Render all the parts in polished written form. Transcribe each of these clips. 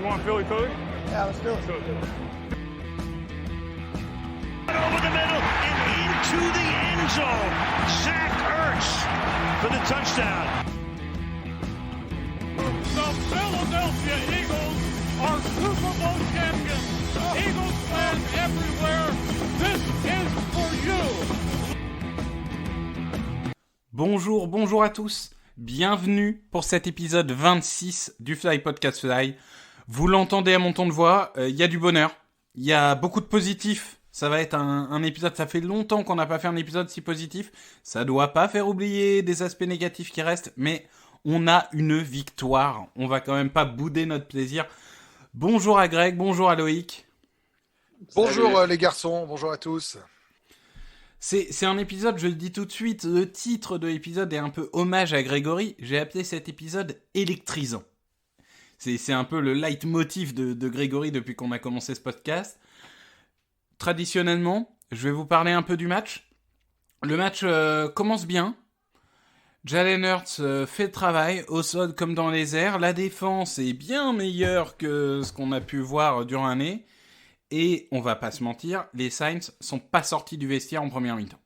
You want Philly Philly? Yeah, let's do it. Over the middle and into the end zone. Zach Ertz for the touchdown. The Philadelphia Eagles are Super Bowl champions. Eagles fans everywhere, this is for you. Bonjour à tous. Bienvenue pour cet épisode 26 du Fly Podcast Fly. Vous l'entendez à mon ton de voix, il y a du bonheur, il y a beaucoup de positifs. Ça va être un épisode, ça fait longtemps qu'on n'a pas fait un épisode si positif. Ça doit pas faire oublier des aspects négatifs qui restent, mais on a une victoire. On va quand même pas bouder notre plaisir. Bonjour à Greg, bonjour à Loïc. Bonjour les garçons, bonjour à tous. C'est un épisode, je le dis tout de suite, le titre de l'épisode est un peu hommage à Grégory. J'ai appelé cet épisode électrisant. C'est un peu le leitmotiv de Grégory depuis qu'on a commencé ce podcast. Traditionnellement, je vais vous parler un peu du match. Le match commence bien. Jalen Hurts fait le travail, au sol comme dans les airs. La défense est bien meilleure que ce qu'on a pu voir durant l'année. Et on va pas se mentir, les Saints sont pas sortis du vestiaire en première mi-temps.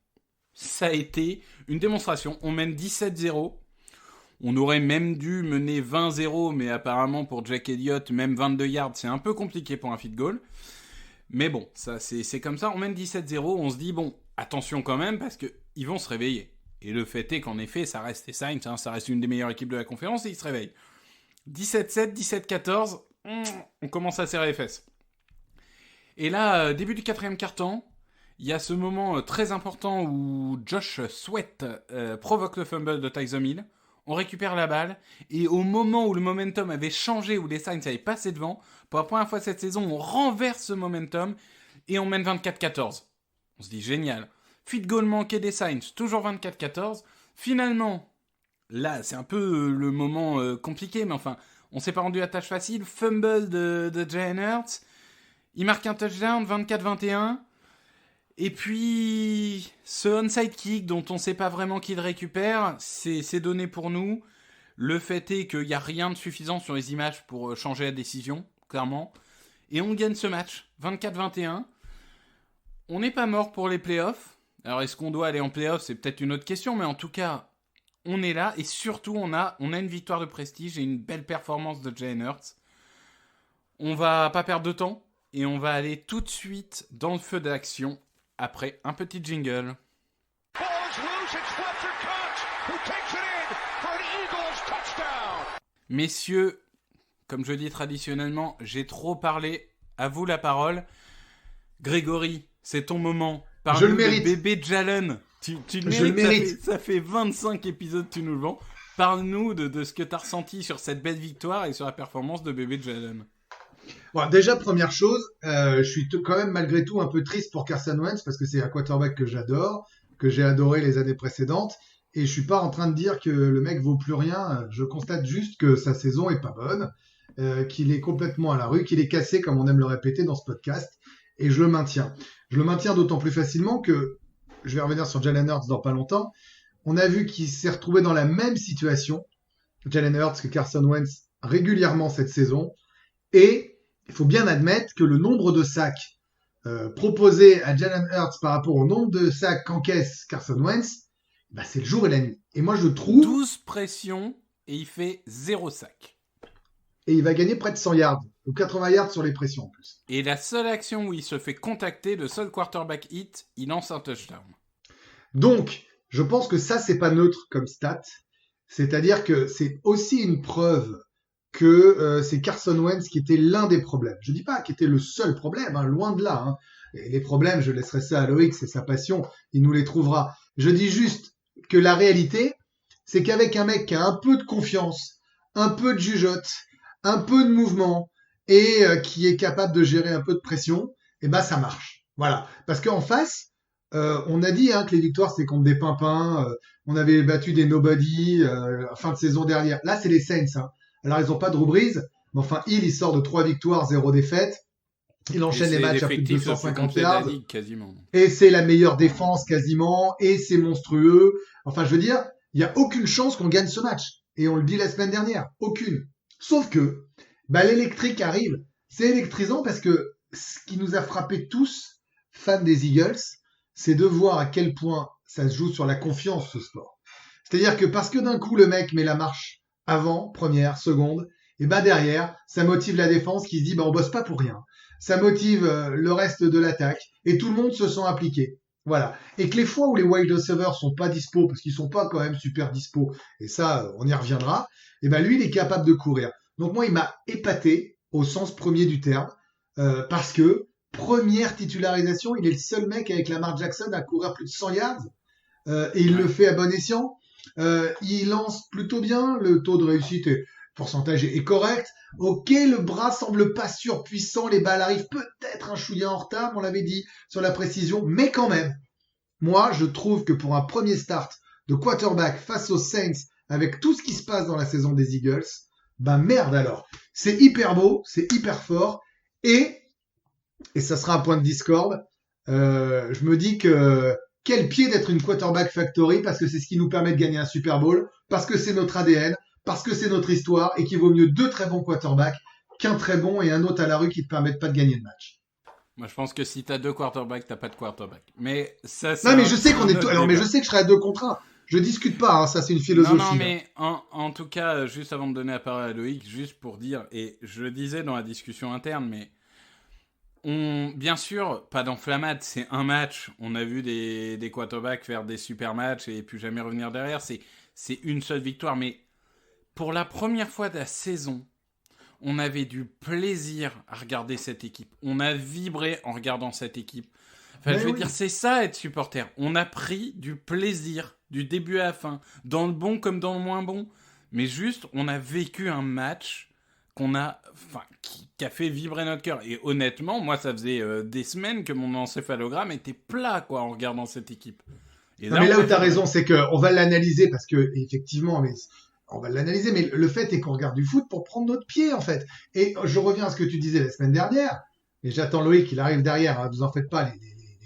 Ça a été une démonstration. On mène 17-0. On aurait même dû mener 20-0, mais apparemment pour Jack Elliott, même 22 yards, c'est un peu compliqué pour un field goal. Mais bon, ça c'est comme ça. On mène 17-0, on se dit, bon, attention quand même, parce qu'ils vont se réveiller. Et le fait est qu'en effet, ça reste les Saints, ça reste une des meilleures équipes de la conférence, et ils se réveillent. 17-7, 17-14, on commence à serrer les fesses. Et là, début du quatrième quart-temps, il y a ce moment très important où Josh Sweat provoque le fumble de Tyson Hill. On récupère la balle, et au moment où le momentum avait changé, où les Saints avaient passé devant, pour la première fois cette saison, on renverse ce momentum, et on mène 24-14. On se dit, génial. Field goal manqué des Saints, toujours 24-14. Finalement, là, c'est un peu le moment compliqué, mais enfin, on s'est pas rendu à tâche facile. Fumble de Jalen Hurts. Il marque un touchdown, 24-21. Et puis, ce onside kick dont on ne sait pas vraiment qui le récupère, c'est donné pour nous. Le fait est qu'il n'y a rien de suffisant sur les images pour changer la décision, clairement. Et on gagne ce match, 24-21. On n'est pas mort pour les playoffs. Alors, est-ce qu'on doit aller en playoffs ? C'est peut-être une autre question, mais en tout cas, on est là. Et surtout, on a une victoire de prestige et une belle performance de Jalen Hurts. On va pas perdre de temps. Et on va aller tout de suite dans le feu d'action après un petit jingle. Messieurs, comme je dis traditionnellement, j'ai trop parlé. À vous la parole. Grégory, c'est ton moment. Je le mérite. Bébé Jalen. Tu le mérites. Ça fait 25 épisodes que tu nous le vends. Parle-nous de ce que tu as ressenti sur cette belle victoire et sur la performance de bébé Jalen. Bon, déjà, première chose, je suis quand même malgré tout un peu triste pour Carson Wentz parce que c'est un quarterback que j'adore, que j'ai adoré les années précédentes, et je suis pas en train de dire que le mec vaut plus rien. Je constate juste que sa saison est pas bonne, qu'il est complètement à la rue, qu'il est cassé comme on aime le répéter dans ce podcast, et je le maintiens. Je le maintiens d'autant plus facilement que, je vais revenir sur Jalen Hurts dans pas longtemps, on a vu qu'il s'est retrouvé dans la même situation, Jalen Hurts, que Carson Wentz régulièrement cette saison, et il faut bien admettre que le nombre de sacs proposés à Jalen Hurts par rapport au nombre de sacs qu'encaisse Carson Wentz, bah c'est le jour et la nuit. Et moi, je trouve... 12 pressions et il fait 0 sac. Et il va gagner près de 100 yards, ou 80 yards sur les pressions en plus. Et la seule action où il se fait contacter, le seul quarterback hit, il lance un touchdown. Donc, je pense que ça, c'est pas neutre comme stat. C'est-à-dire que c'est aussi une preuve que c'est Carson Wentz qui était l'un des problèmes. Je dis pas qu'il était le seul problème, hein, loin de là. Hein. Et les problèmes, je laisserai ça à Loïc, c'est sa passion, il nous les trouvera. Je dis juste que la réalité, c'est qu'avec un mec qui a un peu de confiance, un peu de jugeote, un peu de mouvement, et qui est capable de gérer un peu de pression, et ben ça marche. Voilà. Parce qu'en face, on a dit que les victoires, c'est contre des pimpins, on avait battu des nobody fin de saison dernière. Là, c'est les Saints, hein. Alors, ils n'ont pas de Drew Brees, mais enfin, il sort de 3 victoires, 0 défaite. Il enchaîne les matchs à plus de 250 yards. Et c'est la meilleure défense quasiment. Et c'est monstrueux. Enfin, je veux dire, il n'y a aucune chance qu'on gagne ce match. Et on le dit la semaine dernière. Aucune. Sauf que, bah, l'électrique arrive. C'est électrisant parce que ce qui nous a frappé tous, fans des Eagles, c'est de voir à quel point ça se joue sur la confiance, ce sport. C'est-à-dire que parce que d'un coup, le mec met la marche avant, première, seconde, et bah derrière, ça motive la défense qui se dit, bah on bosse pas pour rien. Ça motive le reste de l'attaque, et tout le monde se sent impliqué. Voilà. Et que les fois où les wide receivers sont pas dispo, parce qu'ils sont pas quand même super dispo, et ça, on y reviendra, et ben lui, il est capable de courir. Donc moi, il m'a épaté au sens premier du terme, parce que première titularisation, il est le seul mec avec Lamar Jackson à courir plus de 100 yards, et il le fait à bon escient. Il lance plutôt bien, le taux de réussite et pourcentage est correct. Ok, le bras semble pas surpuissant, les balles arrivent peut-être un chouïa en retard, on l'avait dit sur la précision, mais quand même, moi je trouve que pour un premier start de quarterback face aux Saints, avec tout ce qui se passe dans la saison des Eagles, ben merde alors. C'est hyper beau, c'est hyper fort, et ça sera un point de discorde, je me dis que quel pied d'être une quarterback factory parce que c'est ce qui nous permet de gagner un Super Bowl, parce que c'est notre ADN, parce que c'est notre histoire et qu'il vaut mieux 2 très bons quarterbacks qu'un très bon et un autre à la rue qui te permettent pas de gagner le match. Moi, je pense que si t'as 2 quarterbacks, t'as pas de quarterback. Mais ça, Non, mais je sais qu'on est alors, mais je sais que je serai à 2 contre 1. Je discute pas, hein, ça c'est une philosophie. Non, mais en tout cas, juste avant de donner la parole à Loïc, juste pour dire, et je le disais dans la discussion interne, mais bien sûr, pas d'enflammade, c'est un match. On a vu des quarterbacks faire des super matchs et puis jamais revenir derrière. C'est une seule victoire, mais pour la première fois de la saison, on avait du plaisir à regarder cette équipe. On a vibré en regardant cette équipe. Enfin, je veux dire, c'est ça être supporter. On a pris du plaisir du début à la fin, dans le bon comme dans le moins bon. Mais juste, on a vécu un match qui a fait vibrer notre cœur. Et honnêtement, moi, ça faisait des semaines que mon encéphalogramme était plat, quoi, en regardant cette équipe. Et non, mais là où t'as raison, c'est qu'on va l'analyser parce que effectivement, mais on va l'analyser, mais le fait est qu'on regarde du foot pour prendre notre pied, en fait. Et je reviens à ce que tu disais la semaine dernière, et j'attends Loïc, il arrive derrière, hein, vous en faites pas,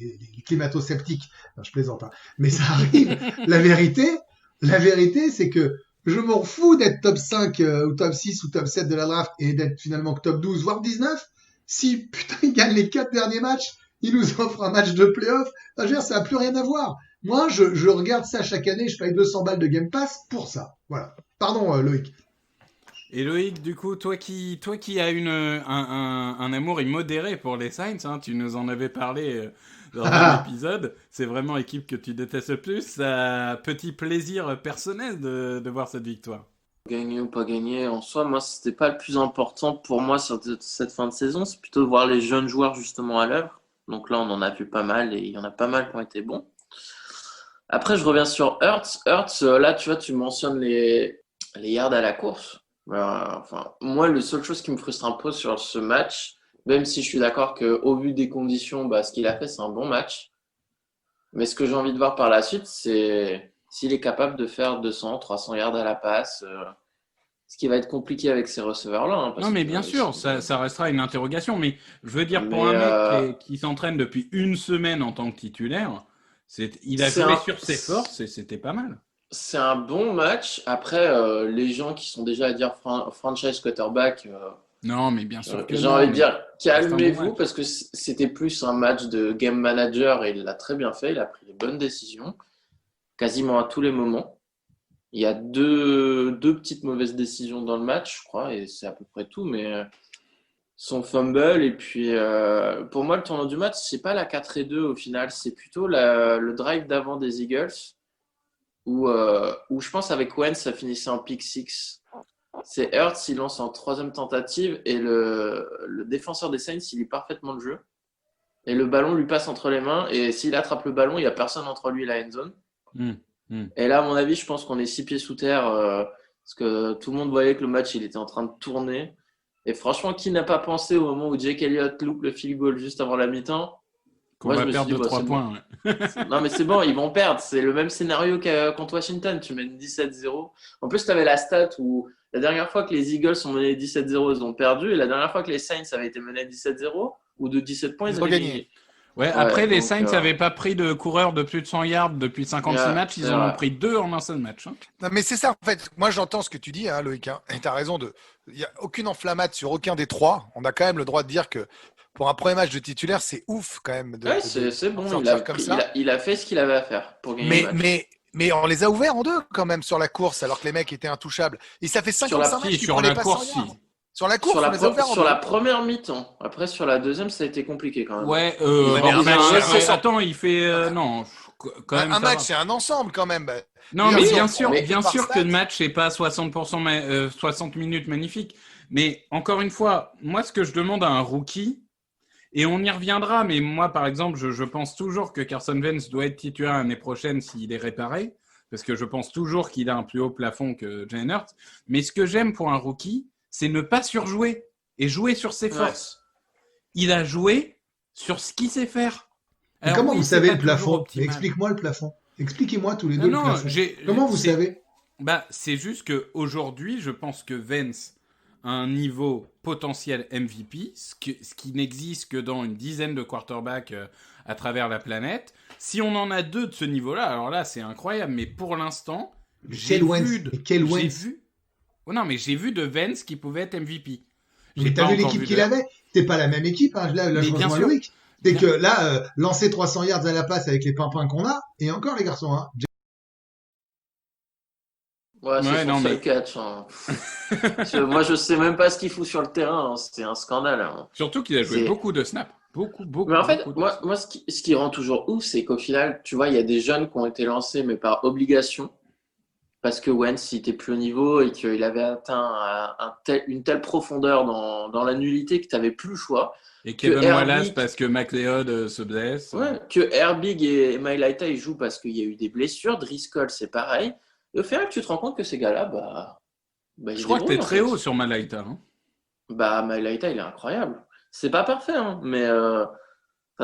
les climato-sceptiques. Non, je plaisante, hein. Mais ça arrive. La vérité, c'est que je m'en fous d'être top 5 ou top 6 ou top 7 de la draft et d'être finalement que top 12, voire 19. Si, putain, ils gagnent les 4 derniers matchs, ils nous offrent un match de playoff, je veux dire, ça n'a plus rien à voir. Moi, je regarde ça chaque année, je paye 200 balles de Game Pass pour ça. Voilà. Pardon, Loïc. Et Loïc, du coup, toi qui as un amour immodéré pour les Saints, hein, tu nous en avais parlé dans un épisode, c'est vraiment l'équipe que tu détestes le plus. Petit plaisir personnel de voir cette victoire. Gagner ou pas gagner, en soi, moi, c'était pas le plus important pour moi sur cette fin de saison. C'est plutôt de voir les jeunes joueurs justement à l'œuvre. Donc là, on en a vu pas mal et il y en a pas mal qui ont été bons. Après, je reviens sur Hurts. Hurts, là, tu vois, tu mentionnes les yards à la course. Enfin, moi, la seule chose qui me frustre un peu sur ce match, même si je suis d'accord qu'au vu des conditions, ce qu'il a fait, c'est un bon match. Mais ce que j'ai envie de voir par la suite, c'est s'il est capable de faire 200, 300 yards à la passe, ce qui va être compliqué avec ces receveurs-là. Hein, non, mais bien sûr, ça restera une interrogation. Mais je veux dire, pour un mec qui s'entraîne depuis une semaine en tant que titulaire, il a joué sur ses forces et c'était pas mal. C'est un bon match. Après, les gens qui sont déjà à dire franchise quarterback, non, mais bien sûr que j'ai envie de dire calmez-vous parce que c'était plus un match de game manager et il l'a très bien fait. Il a pris les bonnes décisions quasiment à tous les moments. Il y a deux petites mauvaises décisions dans le match, je crois, et c'est à peu près tout. Mais son fumble et puis pour moi le tournant du match, c'est pas la 4-2 au final, c'est plutôt le drive d'avant des Eagles. Où je pense avec Wentz, ça finissait en pick 6. C'est Hurts, il lance en 3e tentative et le défenseur des Saints, il lit parfaitement le jeu. Et le ballon lui passe entre les mains et s'il attrape le ballon, il n'y a personne entre lui et la end zone. Et là, à mon avis, je pense qu'on est 6 pieds sous terre parce que tout le monde voyait que le match, il était en train de tourner. Et franchement, qui n'a pas pensé au moment où Jake Elliott loupe le field goal juste avant la mi-temps qu'on va perdre de 3 points. Ouais. Non, mais c'est bon, ils vont perdre. C'est le même scénario contre Washington. Tu mènes 17-0. En plus, tu avais la stat où la dernière fois que les Eagles ont mené 17-0, ils ont perdu. Et la dernière fois que les Saints avaient été menés 17-0 ou de 17 points, ils avaient gagné. Ouais, après, les donc, Saints n'avaient pas pris de coureur de plus de 100 yards depuis 56 matchs. Ils en ont pris 2 en un seul match. Hein. Non, mais c'est ça, en fait. Moi, j'entends ce que tu dis, hein, Loïc. Hein, et tu as raison. Il n'y a aucune enflammade sur aucun des trois. On a quand même le droit de dire que pour un premier match de titulaire, c'est ouf quand même. Ouais, c'est bon. Ça. Il a fait ce qu'il avait à faire pour gagner le match. Mais on les a ouverts en deux quand même sur la course, alors que les mecs étaient intouchables. Et ça fait 55 matchs qu'ils prenaient pas 100 yards. Sur la course, on les a ouverts en deux. Sur la première mi-temps. Après, sur la deuxième, ça a été compliqué quand même. Ouais, attends, il fait... non, quand même... Un match, c'est un ensemble quand même. Non, mais bien sûr que le match n'est pas à 60%, 60 minutes magnifiques. Mais encore une fois, moi, ce que je demande à un rookie, et on y reviendra, mais moi, par exemple, je pense toujours que Carson Wentz doit être titulaire l'année prochaine s'il est réparé, parce que je pense toujours qu'il a un plus haut plafond que Jalen Hurts. Mais ce que j'aime pour un rookie, c'est ne pas surjouer et jouer sur ses forces. Ouais. Il a joué sur ce qu'il sait faire. Alors, comment vous savez le plafond? Explique-moi le plafond. Expliquez-moi tous les deux le plafond. Comment vous savez? C'est juste qu'aujourd'hui, je pense que Wentz a un niveau potentiel MVP, ce qui n'existe que dans une dizaine de quarterbacks à travers la planète. Si on en a 2 de ce niveau-là, alors là, c'est incroyable. Mais pour l'instant, j'ai vu... Oh non, mais j'ai vu de Wentz qui pouvait être MVP. Mais t'as vu l'équipe qu'il avait? C'est pas la même équipe, hein. Là je rejoins Loïc. C'est que là, lancer 300 yards à la passe avec les pimpins qu'on a, et encore les garçons, hein. Ouais, c'est son seul catch. Hein. Moi, je sais même pas ce qu'il fout sur le terrain. Hein. C'est un scandale. Hein. Surtout qu'il a joué beaucoup de snaps. Beaucoup. Mais en fait, moi ce qui rend toujours ouf, c'est qu'au final, tu vois, il y a des jeunes qui ont été lancés, mais par obligation. Parce que Wentz n'était plus au niveau et qu'il avait atteint une telle profondeur dans la nullité que tu n'avais plus le choix. Et Kevin Wallace parce que McLeod se blesse. Ouais, que Herbig et Mailata ils jouent parce qu'il y a eu des blessures. Driscoll, c'est pareil. Et au final, tu te rends compte que ces gars-là, je crois que tu es très haut sur Mailata. Hein. Mailata, il est incroyable. C'est pas parfait, hein, mais...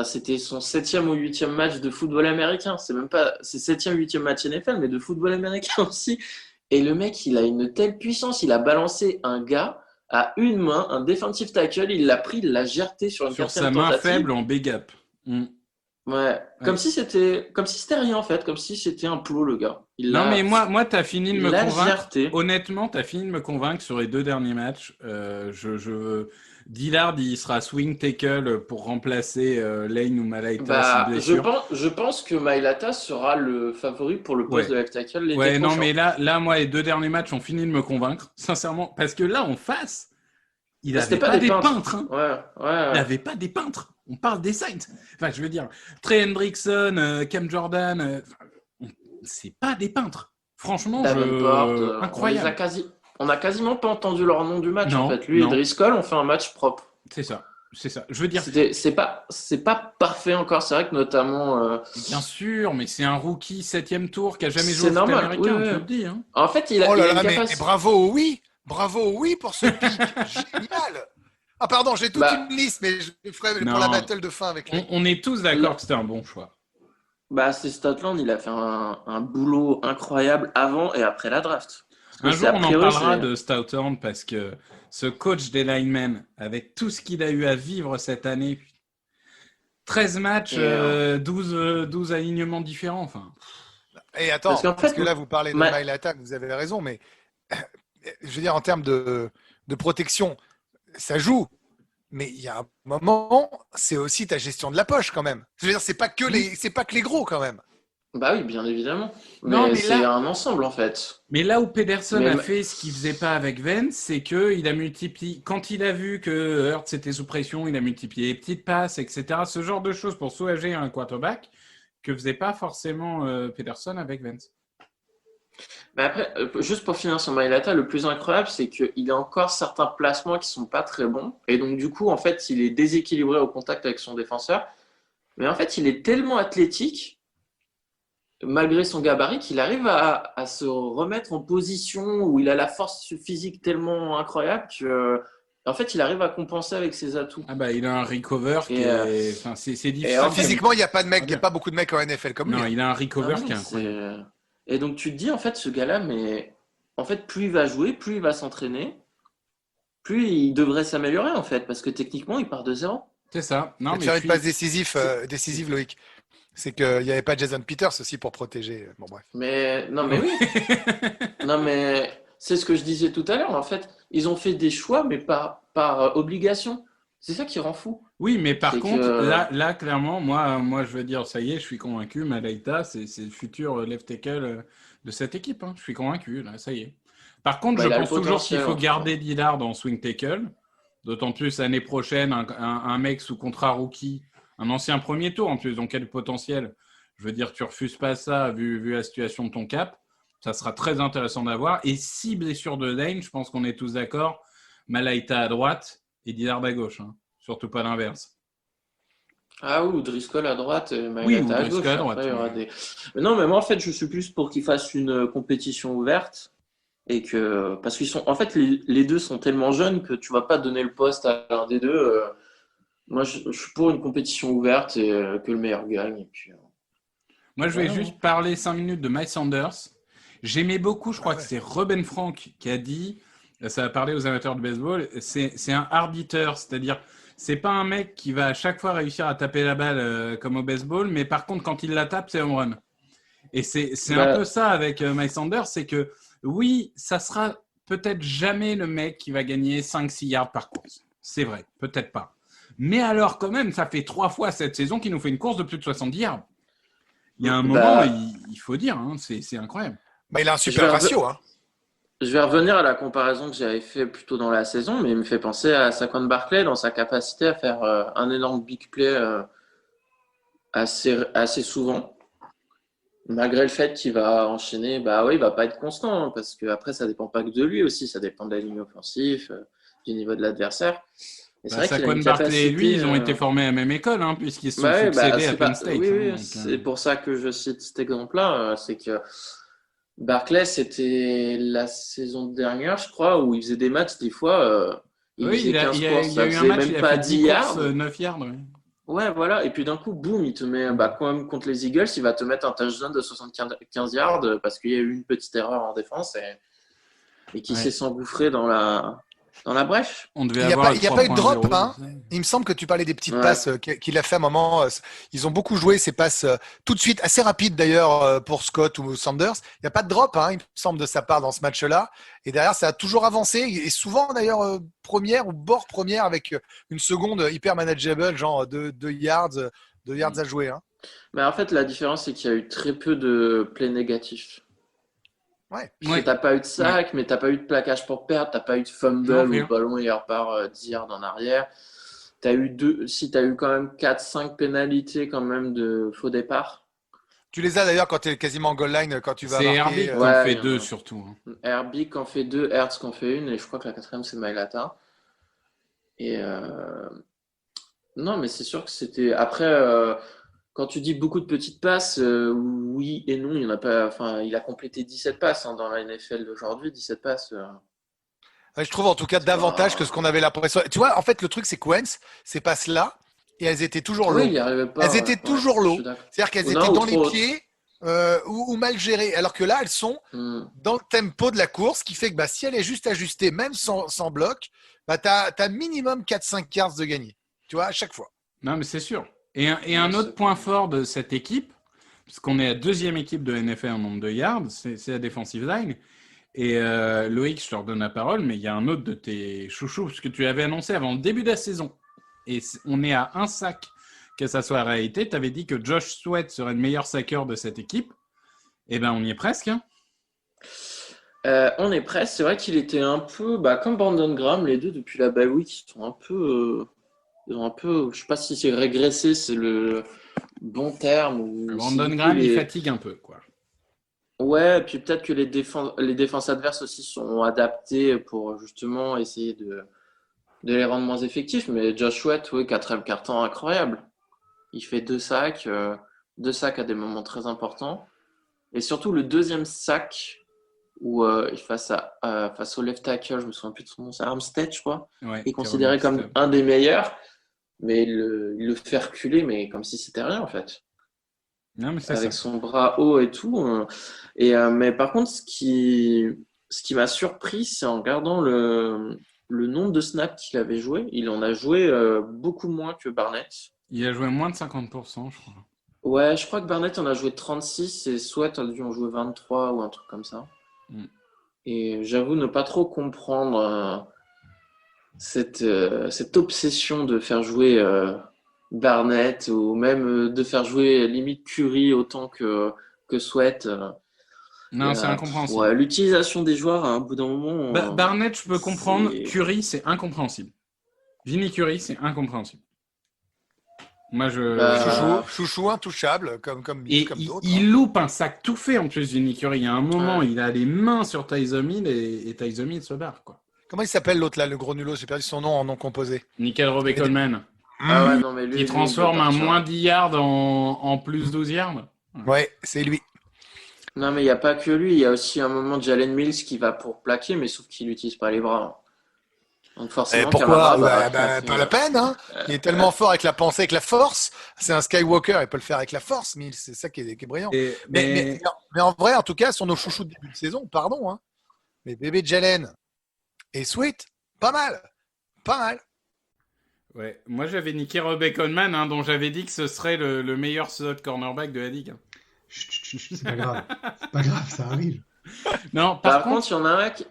c'était son 7e ou 8e match de football américain. C'est même pas... C'est 7e, 8e match NFL, mais de football américain aussi. Et le mec, il a une telle puissance. Il a balancé un gars à une main, un defensive tackle. Il l'a pris, il l'a gerté sur une quatrième tentative. Sur sa main faible en B-gap. Ouais. Comme si c'était rien, en fait. Comme si c'était un plot, le gars. Mais moi t'as fini de me convaincre. Honnêtement, t'as fini de me convaincre sur les 2 derniers matchs. Dillard, il sera swing tackle pour remplacer Lane ou Mailata. Je pense que Mailata sera le favori pour le poste de left tackle l'été prochain. Non, mais là, moi, les 2 derniers matchs ont fini de me convaincre, sincèrement. Parce que là, en face, il n'avait pas des peintres. Hein. Ouais. Il n'avait pas des peintres. On parle des Saints. Enfin, je veux dire, Trey Hendrickson, Cam Jordan, c'est pas des peintres. Franchement, incroyable. On a quasiment pas entendu leur nom du match, en fait. Lui et Driscoll ont fait un match propre. C'est ça. Je veux dire... C'est pas parfait encore. C'est vrai que notamment... Bien sûr, mais c'est un rookie 7e tour qui a jamais joué au foot américain, tu le dis. Hein. En fait, il a une capacité... Bravo, oui pour ce pic. Génial. Ah pardon, j'ai toute une liste, mais je le ferai pour la battle de fin avec lui. On est tous d'accord que c'était un bon choix. C'est Statland, il a fait un boulot incroyable avant et après la draft. Un jour, on en parlera de Stouthorn parce que ce coach des linemen, avec tout ce qu'il a eu à vivre cette année, 13 matchs, 12 alignements différents. Enfin. Et attends, parce que là, vous parlez de Mailata, vous avez raison, mais je veux dire, en termes de protection, ça joue. Mais il y a un moment, c'est aussi ta gestion de la poche quand même. Je veux dire, c'est pas que les gros quand même. Bah oui, bien évidemment. Mais c'est un ensemble, en fait. Mais là où Pederson a fait ce qu'il faisait pas avec Wentz, c'est qu'il a multiplié... Quand il a vu que Hurts était sous pression, il a multiplié les petites passes, etc. Ce genre de choses pour soulager un quarterback que faisait pas forcément Pederson avec Wentz. Mais après, juste pour finir sur Mailata, le plus incroyable, c'est qu'il a encore certains placements qui sont pas très bons. Et donc, du coup, en fait, il est déséquilibré au contact avec son défenseur. Mais en fait, il est tellement athlétique, malgré son gabarit, qu'il arrive à se remettre en position où il a la force physique tellement incroyable que, en fait, il arrive à compenser avec ses atouts. Il a un recover qui est... c'est difficile. Physiquement, il n'y a pas de mec, il y a pas beaucoup de mecs en NFL comme lui. Non, il a un recover qui est incroyable. Et donc, tu te dis, en fait, ce gars-là, mais en fait, plus il va jouer, plus il va s'entraîner, plus il devrait s'améliorer, en fait, parce que techniquement, il part de 0. C'est ça. Non, mais faire une passe décisive, Loïc. C'est qu'il n'y avait pas Jason Peters aussi pour protéger. Bon, bref. Mais non, mais oui. Non, mais c'est ce que je disais tout à l'heure. En fait, ils ont fait des choix, mais par obligation. C'est ça qui rend fou. Oui, mais par C'est contre, que- là, clairement, moi, je veux dire, ça y est, je suis convaincu. Malaita, c'est le futur left tackle de cette équipe. Hein. Je suis convaincu, là, ça y est. Par contre, je il a pense le toujours qu'il potentiel, faut en tout garder Dillard en swing tackle. D'autant plus l'année prochaine, un mec sous contrat rookie, un ancien premier tour en plus, donc quel potentiel. Je veux dire, tu refuses pas ça vu la situation de ton cap. Ça sera très intéressant d'avoir. Et si blessure de Dane, je pense qu'on est tous d'accord, Malaita à droite et Dillard à gauche. Hein. Surtout pas l'inverse. Ah oui, ou Driscoll à droite et Oui, ou Mailata à Driscoll gauche. à droite, Après, il y aura oui. des... Mais non, mais moi, en fait, je suis plus pour qu'ils fassent une compétition ouverte. Parce qu'ils sont... En fait, les deux sont tellement jeunes que tu vas pas donner le poste à l'un des deux. Moi, je suis pour une compétition ouverte et que le meilleur gagne. Et puis, Moi, je vais voilà. juste parler 5 minutes de Miles Sanders. J'aimais beaucoup, je crois que c'est Ruben Frank qui a dit, ça va parler aux amateurs de baseball, c'est un hard hitter, c'est-à-dire c'est pas un mec qui va à chaque fois réussir à taper la balle comme au baseball, mais par contre, quand il la tape, c'est home run. Et c'est un peu ça avec Miles Sanders, c'est que oui, ça sera peut-être jamais le mec qui va gagner 5-6 yards par course. C'est vrai, peut-être pas. Mais alors quand même, ça fait 3 fois cette saison qu'il nous fait une course de plus de 70 yards. Il y a un moment, il faut dire, hein, c'est incroyable. Bah, il a un super ratio. Hein. Je vais revenir à la comparaison que j'avais fait plus tôt dans la saison, mais il me fait penser à Saquon Barkley dans sa capacité à faire un énorme big play assez souvent. Malgré le fait qu'il va enchaîner, bah oui, il va pas être constant, hein, parce que après ça dépend pas que de lui aussi, ça dépend de la ligne offensive, du niveau de l'adversaire. Et c'est vrai qu'il a Saquon une Barkley et lui, ils ont capacité, été formés à la même école, hein, puisqu'ils se sont ouais, succédés à c'est Penn pas... State. Oui, hein, c'est pour ça que je cite cet exemple-là, c'est que Barclay, c'était la saison dernière, je crois, où il faisait des matchs, des fois, il Oui, faisait 15 courses, il y ça a eu un faisait match, même il a pas fait 10 10 courses, yards. 9 yards. Ouais. Ouais, voilà, et puis d'un coup, boum, il te met, quand même, contre les Eagles, il va te mettre un touchdown de 75 yards parce qu'il y a eu une petite erreur en défense et qui s'est s'engouffré dans la brèche. On devait Il n'y a, avoir pas, il y a pas eu de drop. 3.0. Hein. Il me semble que tu parlais des petites Ouais. passes qu'il a fait à un moment. Ils ont beaucoup joué ces passes tout de suite, assez rapides d'ailleurs pour Scott ou Sanders. Il n'y a pas de drop, hein, il me semble, de sa part dans ce match-là. Et derrière, ça a toujours avancé. Et souvent d'ailleurs première ou bord première avec une seconde hyper manageable, genre 2 yards, 2 yards à jouer. Hein. Mais en fait, la différence, c'est qu'il y a eu très peu de plays négatifs. Ouais. Parce que t'as pas eu de sac, mais t'as pas eu de plaquage pour perdre, t'as pas eu de fumble où le ballon il repart 10 yards en arrière. T'as eu quand même 4-5 pénalités quand même de faux départ. Tu les as d'ailleurs quand tu es quasiment en goal line, quand tu vas C'est marquer. Herbie qui en fait 2 surtout. Herbie qui en fait 2, Hertz qui en fait 1, et je crois que la 4e c'est Mailata. Et non, mais c'est sûr que c'était. Après, quand tu dis beaucoup de petites passes, oui et non, il y en a pas. Enfin, il a complété 17 passes dans la NFL d'aujourd'hui, 17 passes. Je trouve en tout cas davantage que ce qu'on avait l'impression. Tu vois, en fait, le truc, c'est que Wentz, ces passes-là, et elles étaient toujours low. Oui, il y arrivait pas. Elles étaient toujours low. C'est-à-dire qu'elles étaient dans les pieds ou mal gérées. Alors que là, elles sont dans le tempo de la course, qui fait que si elle est juste ajustée, même sans bloc, tu as minimum 4-5 yards de gagné. Tu vois, à chaque fois. Non, mais c'est sûr. Et un autre point fort de cette équipe, parce qu'on est la 2e équipe de NFL en nombre de yards, c'est la defensive line. Et Loïc, je te redonne la parole, mais il y a un autre de tes chouchous, parce que tu avais annoncé avant le début de la saison. Et on est à un sac que ça soit la réalité. Tu avais dit que Josh Sweat serait le meilleur saqueur de cette équipe. Eh bien, on y est presque. Hein. On est presque. C'est vrai qu'il était un peu comme Brandon Graham, les deux depuis la bye week, ils ont un peu, je sais pas si c'est régressé, c'est le bon terme. Brandon Graham, il fatigue un peu, quoi. Ouais, et puis peut-être que les défenses adverses aussi sont adaptées pour justement essayer de les rendre moins effectifs. Mais Josh Sweat, 4e quart-temps incroyable. Il fait 2 sacs, 2 sacs à des moments très importants. Et surtout le 2e sac où face au left tackle, je me souviens plus de son nom, c'est Armstead, je crois. Ouais, il est considéré comme un des meilleurs, mais il le fait reculer, mais comme si c'était rien en fait. Non, mais avec son bras haut et tout. Mais par contre, ce qui m'a surpris, c'est en regardant le nombre de snaps qu'il avait joué. Il en a joué beaucoup moins que Barnett. Il a joué moins de 50%, je crois. Ouais, je crois que Barnett en a joué 36 et Sweat a dû en jouer 23 ou un truc comme ça. Et j'avoue ne pas trop comprendre cette obsession de faire jouer Barnett ou même de faire jouer limite Curry autant que Sweat. Non, c'est incompréhensible. Ouais, l'utilisation des joueurs à un bout d'un moment. Barnett, je peux comprendre. Curry, c'est incompréhensible. Vinny Curry, c'est incompréhensible. Moi, chouchou intouchable, comme d'autres. Il loupe un sac tout fait en plus, Vinny Curry. Il y a un moment, il a les mains sur Tyson Hill et Tyson Hill se barre, quoi. Comment il s'appelle l'autre là, le gros nulos? J'ai perdu son nom en nom composé. Nickel Robbie Coleman. Ah ouais, non, mais lui, qui transforme un moins 10 yards en plus 12 yards. Ouais, c'est lui. Non, mais il n'y a pas que lui. Il y a aussi un moment de Jalen Mills qui va pour plaquer, mais sauf qu'il n'utilise pas les bras. Donc forcément, pourquoi pas la peine, hein. Il est tellement fort avec la pensée, avec la force. C'est un Skywalker, il peut le faire avec la force, mais c'est ça qui est brillant. Mais en vrai, en tout cas, sur nos chouchous de début de saison, pardon, hein, mais bébé Jalen et Sweet, pas mal. Ouais, moi j'avais niqué Robbie Coleman, hein, dont j'avais dit que ce serait le meilleur slot cornerback de la ligue. C'est pas grave. C'est pas grave, ça arrive. Non, par contre, il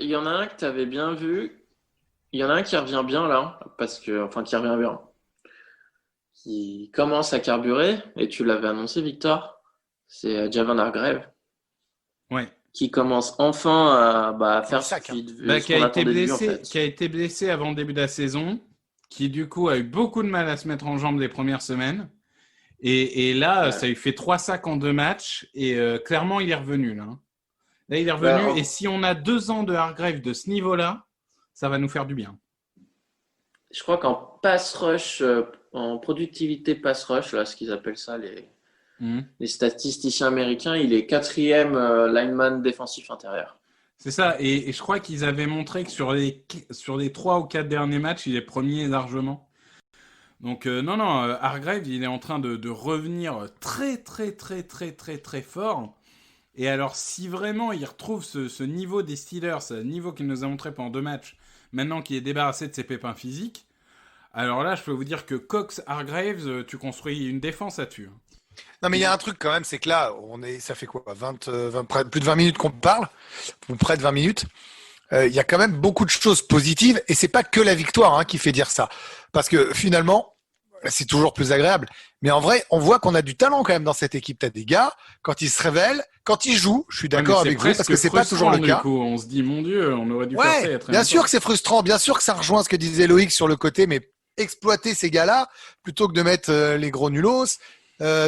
y en a un que tu avais bien vu. Il y en a un qui revient bien là, qui revient bien. Qui commence à carburer, et tu l'avais annoncé, Victor. C'est Javon Hargrave. Ouais. Qui commence enfin à faire qui a été blessé avant le début de la saison, qui du coup a eu beaucoup de mal à se mettre en jambes les premières semaines. Et là, ça lui fait 3 sacs en 2 matchs. Et clairement, il est revenu. Là, il est revenu. Et si on a 2 ans de Hargrave de ce niveau-là, ça va nous faire du bien. Je crois qu'en pass rush, en productivité pass rush, là, ce qu'ils appellent ça, les statisticiens américains, il est 4e lineman défensif intérieur. C'est ça. Et je crois qu'ils avaient montré que sur les 3 ou 4 derniers matchs, il est premier largement. Donc non, Hargrave, il est en train de revenir très, très, très, très, très, très fort. Et alors, si vraiment il retrouve ce niveau des Steelers, ce niveau qu'il nous a montré pendant 2 matchs, maintenant qu'il est débarrassé de ses pépins physiques, alors là, je peux vous dire que Cox-Hargraves, tu construis une défense là-dessus. Non, mais il y a un truc quand même, c'est que là, ça fait quoi, plus de 20 minutes qu'on parle, ou près de 20 minutes. Il y a quand même beaucoup de choses positives, et c'est pas que la victoire qui fait dire ça. Parce que finalement, c'est toujours plus agréable. Mais en vrai, on voit qu'on a du talent quand même dans cette équipe. T'as des gars, quand ils se révèlent, quand ils jouent, je suis d'accord avec vous, parce que c'est pas toujours le cas. On se dit, mon Dieu, on aurait dû faire ça il y a très longtemps. Bien sûr que c'est frustrant, bien sûr que ça rejoint ce que disait Loïc sur le côté, mais exploiter ces gars-là, plutôt que de mettre les gros nulos,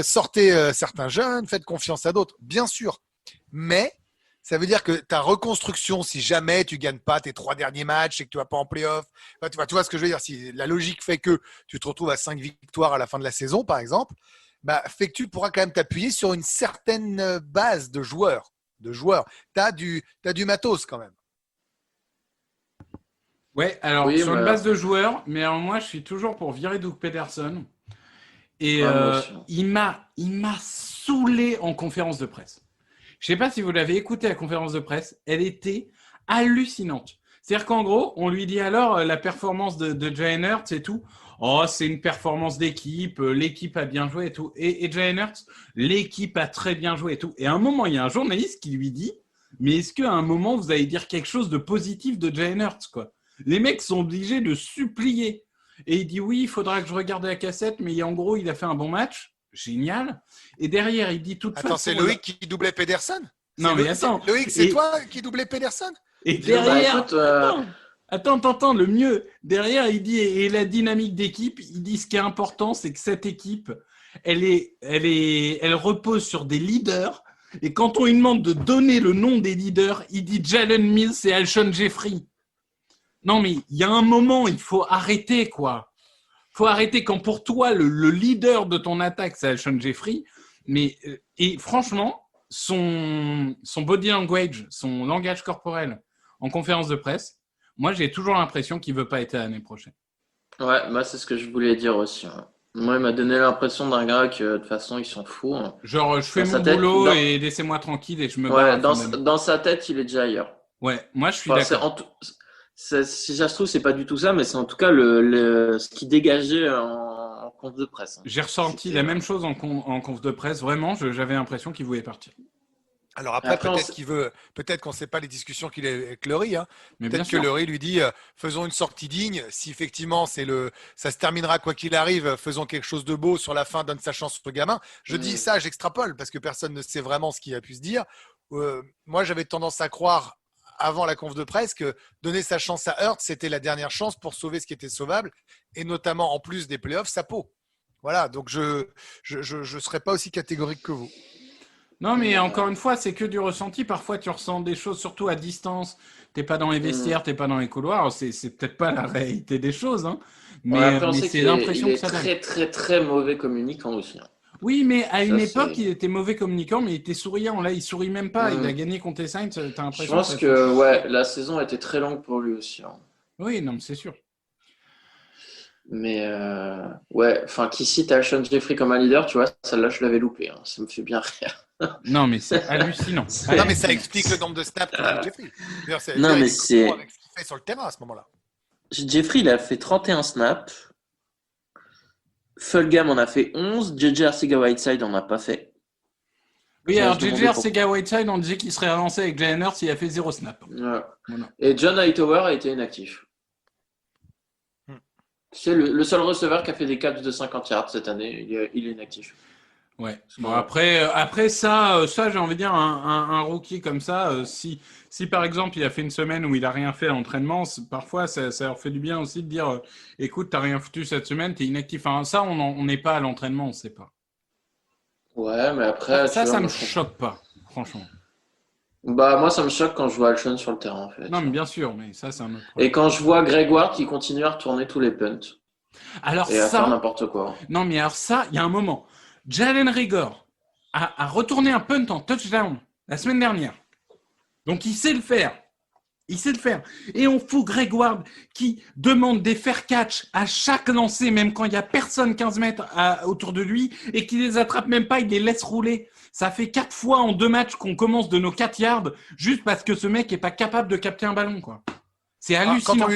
sortez certains jeunes, faites confiance à d'autres, bien sûr. Mais ça veut dire que ta reconstruction, si jamais tu gagnes pas tes 3 derniers matchs et que tu vas pas en play-off, tu vois ce que je veux dire. Si la logique fait que tu te retrouves à 5 victoires à la fin de la saison, par exemple, fait que tu pourras quand même t'appuyer sur une certaine base de joueurs. T'as du matos quand même. Ouais, alors sur une base de joueurs, mais alors moi je suis toujours pour virer Doug Peterson. Et il m'a saoulé en conférence de presse. Je sais pas si vous l'avez écouté, la conférence de presse, elle était hallucinante. C'est-à-dire qu'en gros, on lui dit alors la performance de Jalen Hurts et tout. Oh, c'est une performance d'équipe, l'équipe a bien joué et tout. Et Jalen Hurts, l'équipe a très bien joué et tout. Et à un moment, il y a un journaliste qui lui dit, mais est-ce qu'à un moment, vous allez dire quelque chose de positif de Jalen Hurts, quoi? Les mecs sont obligés de supplier. Et il dit, oui, il faudra que je regarde la cassette, mais en gros, il a fait un bon match. Génial. Et derrière, il dit toute façon... Attends, c'est Loïc qui doublait Pedersen? Non, mais attends. Loïc, c'est toi qui doublais Pedersen? Et derrière... Attends, le mieux. Derrière, il dit, et la dynamique d'équipe, il dit ce qui est important, c'est que cette équipe, elle repose sur des leaders. Et quand on lui demande de donner le nom des leaders, il dit Jalen Mills et Alshon Jeffrey. Non, mais il y a un moment, il faut arrêter, quoi. Il faut arrêter quand pour toi, le leader de ton attaque, c'est Alshon Jeffrey. Et franchement, son body language, son langage corporel en conférence de presse, moi, j'ai toujours l'impression qu'il ne veut pas être l'année prochaine. Ouais, moi, c'est ce que je voulais dire aussi. Moi, il m'a donné l'impression d'un gars que, de toute façon, il s'en fout. Genre, je fais mon boulot et laissez-moi tranquille et je me barre. Dans sa tête, il est déjà ailleurs. Ouais, moi, je suis d'accord. Si ça se trouve, c'est pas du tout ça, mais c'est en tout cas ce qui dégageait en conf de presse. J'ai ressenti la même chose en conf de presse. Vraiment, j'avais l'impression qu'il voulait partir. Alors après peut-être qu'on ne sait pas les discussions qu'il a avec Laurie. Hein. Peut-être que Laurie lui dit faisons une sortie digne. Si effectivement ça se terminera quoi qu'il arrive, faisons quelque chose de beau sur la fin, donne sa chance au gamin. Je dis ça, j'extrapole parce que personne ne sait vraiment ce qu'il a pu se dire. Moi, j'avais tendance à croire avant la conf de presse que donner sa chance à Hurts, c'était la dernière chance pour sauver ce qui était sauvable et notamment en plus des playoffs, sa peau. Voilà, donc je serais pas aussi catégorique que vous. Non, mais encore une fois, c'est que du ressenti. Parfois, tu ressens des choses, surtout à distance. T'es pas dans les vestiaires, t'es pas dans les couloirs. C'est peut-être pas la réalité des choses, hein. Mais c'est l'impression que ça donne. Il est très, très, très mauvais communicant aussi. Hein. Oui, mais à une époque, il était mauvais communicant, mais il était souriant. Là, il sourit même pas. Il a gagné contre les Saints. T'as l'impression. Je pense que la saison a été très longue pour lui aussi. Hein. Oui, non, mais c'est sûr. Mais qui cite Alshon Jeffrey comme un leader, tu vois, celle-là, je l'avais loupé. Hein. Ça me fait bien rire. Non, mais c'est hallucinant. Non, mais ça explique le nombre de snaps de Jeffrey. Non, mais c'est avec ce qu'il fait sur le terrain à ce moment-là. Jeffrey, il a fait 31 snaps. Fulgham en a fait 11. JJ Arcega-Whiteside en a pas fait. Oui, alors JJ Arcega-Whiteside, on disait qu'il serait avancé avec Jalen Hurts, il a fait 0 snap. Ouais. Voilà. Et John Hightower a été inactif. C'est le seul receveur qui a fait des catchs de 50 yards cette année. Il est inactif. Ouais. Bon, après ça, j'ai envie de dire, un rookie comme ça, si par exemple il a fait une semaine où il a rien fait à l'entraînement, parfois ça leur fait du bien aussi de dire écoute, t'as rien foutu cette semaine, t'es inactif. Enfin, ça, on n'est pas à l'entraînement, on sait pas. Ouais, mais après. Ça me choque pas, franchement. Bah, moi, ça me choque quand je vois Alshon sur le terrain, en fait. Non, mais bien sûr, mais ça, c'est un autre problème. Et quand je vois Greg Ward qui continue à retourner tous les punts. Alors et à faire n'importe quoi. Non, mais alors ça, il y a un moment. Jalen Reagor a retourné un punt en touchdown la semaine dernière. Donc, il sait le faire. Et on fout Greg Ward qui demande des fair catch à chaque lancer, même quand il n'y a personne 15 mètres autour de lui, et qui les attrape même pas, il les laisse rouler. Ça fait 4 fois en 2 matchs qu'on commence de nos 4 yards juste parce que ce mec est pas capable de capter un ballon, quoi. C'est hallucinant. Quand on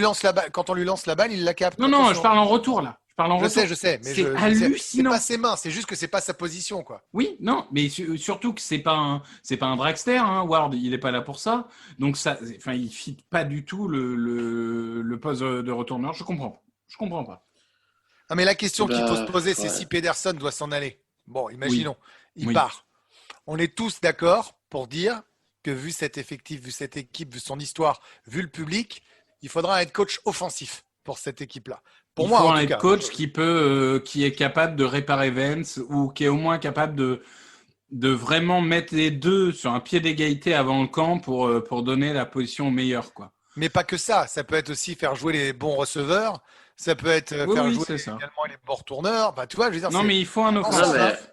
lui lance la balle, il la capte. Non, je parle en retour, là. Je sais, mais c'est hallucinant. C'est pas ses mains, c'est juste que c'est pas sa position, quoi. Oui, non, mais surtout que c'est pas un dragster, hein, Ward, il est pas là pour ça. Donc il fit pas du tout le poste de retourneur. Je comprends pas. Non, mais la question qu'il faut se poser, c'est si Pederson doit s'en aller. Bon, imaginons, il part. On est tous d'accord pour dire que vu cet effectif, vu cette équipe, vu son histoire, vu le public, il faudra un head coach offensif pour cette équipe-là. Pour moi, il faut un head coach qui est capable de réparer Vance ou qui est au moins capable de vraiment mettre les deux sur un pied d'égalité avant le camp pour donner la position au meilleur, quoi. Mais pas que ça. Ça peut être aussi faire jouer les bons receveurs. Ça peut être faire jouer également les bons retourneurs. Bah, tu vois, je veux dire, non, mais il faut un offensif.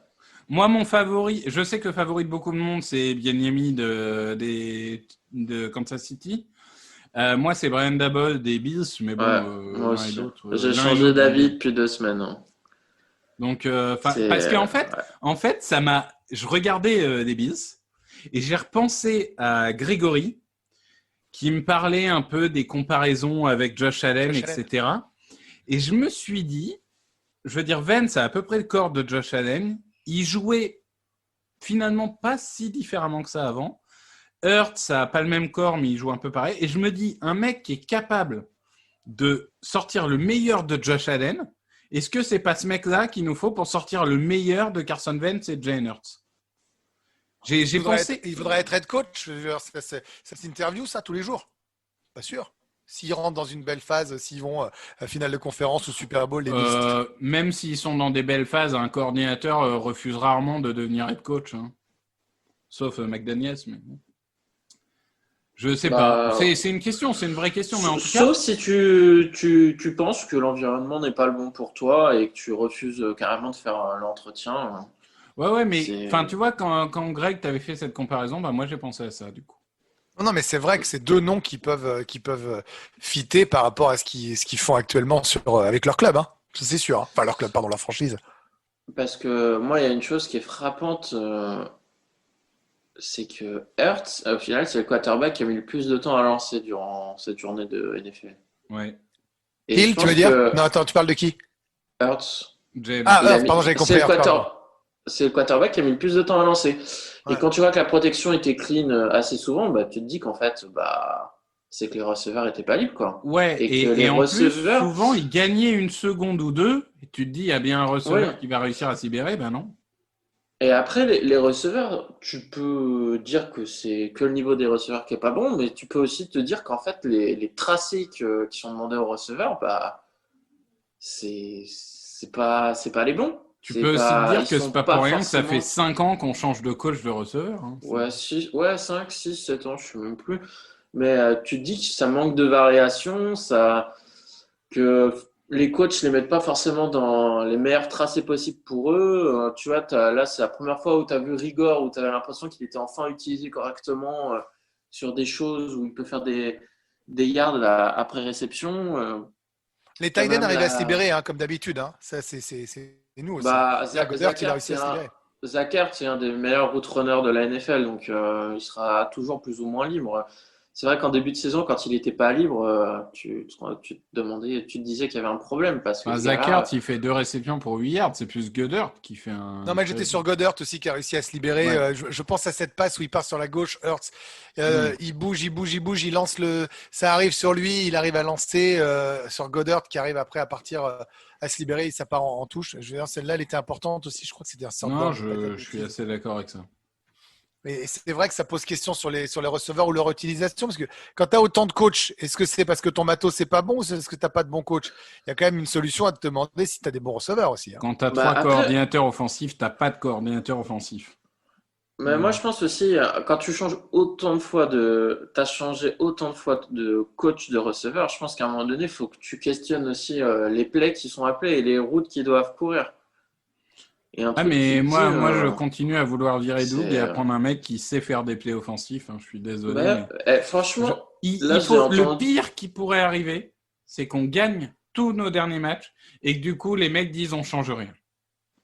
Moi, mon favori, je sais que le favori de beaucoup de monde, c'est Bieniemy de Kansas City. Moi, c'est Brian Daboll des Bills, mais bon, moi aussi. J'ai changé d'avis depuis 2 semaines. Hein. Donc, parce qu'en fait, je regardais des Bills et j'ai repensé à Grégory qui me parlait un peu des comparaisons avec Josh Allen, etc. Et je me suis dit, je veux dire, Vance a à peu près le corps de Josh Allen. Il jouait finalement pas si différemment que ça avant. Hurts, ça n'a pas le même corps, mais il joue un peu pareil. Et je me dis, un mec qui est capable de sortir le meilleur de Josh Allen, est-ce que c'est pas ce mec-là qu'il nous faut pour sortir le meilleur de Carson Wentz et Jalen Hurts? J'ai pensé... Il voudrait être head coach. Ça s'interview ça tous les jours. Pas sûr. S'ils rentrent dans une belle phase, s'ils vont à finale de conférence ou Super Bowl, même s'ils sont dans des belles phases, un coordinateur refuse rarement de devenir head coach. Hein. Sauf McDaniels, mais bon. Je sais pas. C'est une question, c'est une vraie question. Mais en tout cas... Sauf si tu penses que l'environnement n'est pas le bon pour toi et que tu refuses carrément de faire l'entretien. Ouais, mais tu vois, quand Greg t'avait fait cette comparaison, moi j'ai pensé à ça du coup. Non, mais c'est vrai que c'est 2 noms qui peuvent fitter par rapport à ce qu'ils font actuellement avec leur club. Hein. C'est sûr. Hein. Enfin, leur club, pardon, leur franchise. Parce que moi, il y a une chose qui est frappante. c'est que Hurts, au final, c'est le quarterback qui a mis le plus de temps à lancer durant cette journée de NFL. Ouais. Et Hill, tu veux dire? Non, attends, tu parles de qui? Hurts. Hurts, pardon, j'avais compris. C'est le quarterback qui a mis le plus de temps à lancer. Ouais. Et quand tu vois que la protection était clean assez souvent, bah, tu te dis qu'en fait, c'est que les receveurs n'étaient pas libres, quoi. Ouais, et en plus, souvent, ils gagnaient une seconde ou deux, et tu te dis, il y a bien un receveur qui va réussir à s'y libérer, ben non. Et après, les receveurs, tu peux dire que c'est que le niveau des receveurs qui est pas bon, mais tu peux aussi te dire qu'en fait, les tracés qui sont demandés aux receveurs, c'est pas les bons. Tu peux aussi te dire que c'est pas pour rien que ça fait 5 ans qu'on change de coach de receveur. Hein. Ouais, 5, 6, 7 ans, je sais même plus. Mais tu te dis que ça manque de variation, que les coachs les mettent pas forcément dans les meilleurs tracés possibles pour eux. Tu vois, là, c'est la première fois où tu as vu Rigor, où tu avais l'impression qu'il était enfin utilisé correctement sur des choses où il peut faire des yards après réception. Les tight ends arrivent à se libérer, hein, comme d'habitude. Hein. Ça, c'est nous aussi. Zach Ertz, il a réussi à se libérer. Zach Ertz, c'est un des meilleurs route runners de la NFL, donc il sera toujours plus ou moins libre. C'est vrai qu'en début de saison, quand il n'était pas libre, tu te disais qu'il y avait un problème. Parce que Zach Ertz, il fait 2 réceptions pour 8 yards. C'est plus Goddard qui fait un. Non, mais j'étais sur Goddard aussi qui a réussi à se libérer. Ouais. Je pense à cette passe où il part sur la gauche, Hurts. Il bouge, il lance ça arrive sur lui, il arrive à lancer sur Goddard qui arrive après à partir à se libérer. Ça part en touche. Je veux dire, celle-là, elle était importante aussi. Je crois que c'était un sort. Non, je suis assez d'accord avec ça. Et c'est vrai que ça pose question sur les receveurs ou leur utilisation, parce que quand tu as autant de coachs, est-ce que c'est parce que ton matos c'est pas bon ou c'est parce que tu n'as pas de bons coachs? Il y a quand même une solution à te demander si tu as des bons receveurs aussi. Hein. Quand tu as 3 coordinateurs offensifs, tu n'as pas de coordinateur offensif. Mais moi je pense aussi, quand tu changes autant de fois t'as changé autant de fois de coach de receveur, je pense qu'à un moment donné, il faut que tu questionnes aussi les plays qui sont appelés et les routes qui doivent courir. Mais moi, je continue à vouloir virer Doug et à prendre un mec qui sait faire des plays offensifs. Hein, je suis désolé. Franchement, le pire qui pourrait arriver, c'est qu'on gagne tous nos derniers matchs et que du coup, les mecs disent on change rien.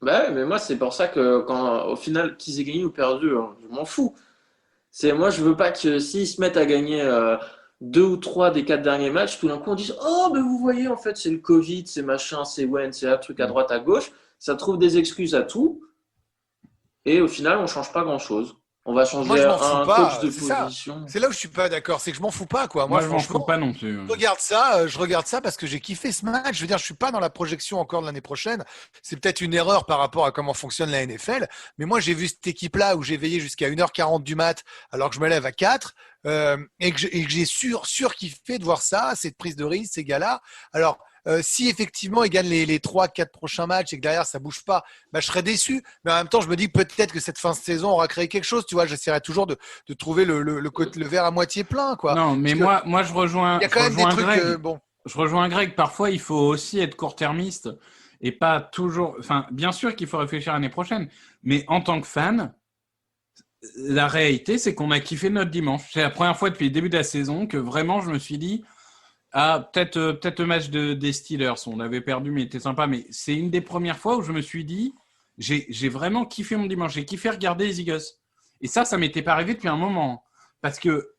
Mais moi, c'est pour ça que quand au final, qu'ils aient gagné ou perdu, je m'en fous. Moi, je veux pas que s'ils se mettent à gagner 2 ou 3 des 4 derniers matchs, tout d'un coup, on dise oh, vous voyez, en fait, c'est le Covid, c'est machin, c'est Wentz, c'est un truc à droite, à gauche. Ça trouve des excuses à tout. Et au final, on ne change pas grand-chose. On va changer un coach de position. C'est là où je suis pas d'accord. C'est que je m'en fous pas, quoi. Moi je m'en fous pas non plus. Je regarde ça parce que j'ai kiffé ce match. Je veux dire, je suis pas dans la projection encore de l'année prochaine. C'est peut-être une erreur par rapport à comment fonctionne la NFL. Mais moi, j'ai vu cette équipe-là où j'ai veillé jusqu'à 1h40 du mat alors que je me lève à 4 et que j'ai surkiffé de voir ça, cette prise de risque, ces gars-là. Alors, si effectivement ils gagnent les 3-4 prochains matchs et que derrière ça bouge pas, je serais déçu. Mais en même temps, je me dis peut-être que cette fin de saison aura créé quelque chose. Tu vois, j'essaierai toujours de trouver le verre à moitié plein, quoi. Non, mais moi je rejoins. Il y a quand même des trucs. Je rejoins Greg. Parfois, il faut aussi être court-termiste et pas toujours. Enfin, bien sûr qu'il faut réfléchir l'année prochaine, mais en tant que fan. La réalité, c'est qu'on a kiffé notre dimanche. C'est la première fois depuis le début de la saison que vraiment je me suis dit peut-être le match des Steelers, on l'avait perdu mais il était sympa, mais c'est une des premières fois où je me suis dit j'ai vraiment kiffé mon dimanche, j'ai kiffé regarder les Eagles. Et ça m'était pas arrivé depuis un moment. Parce que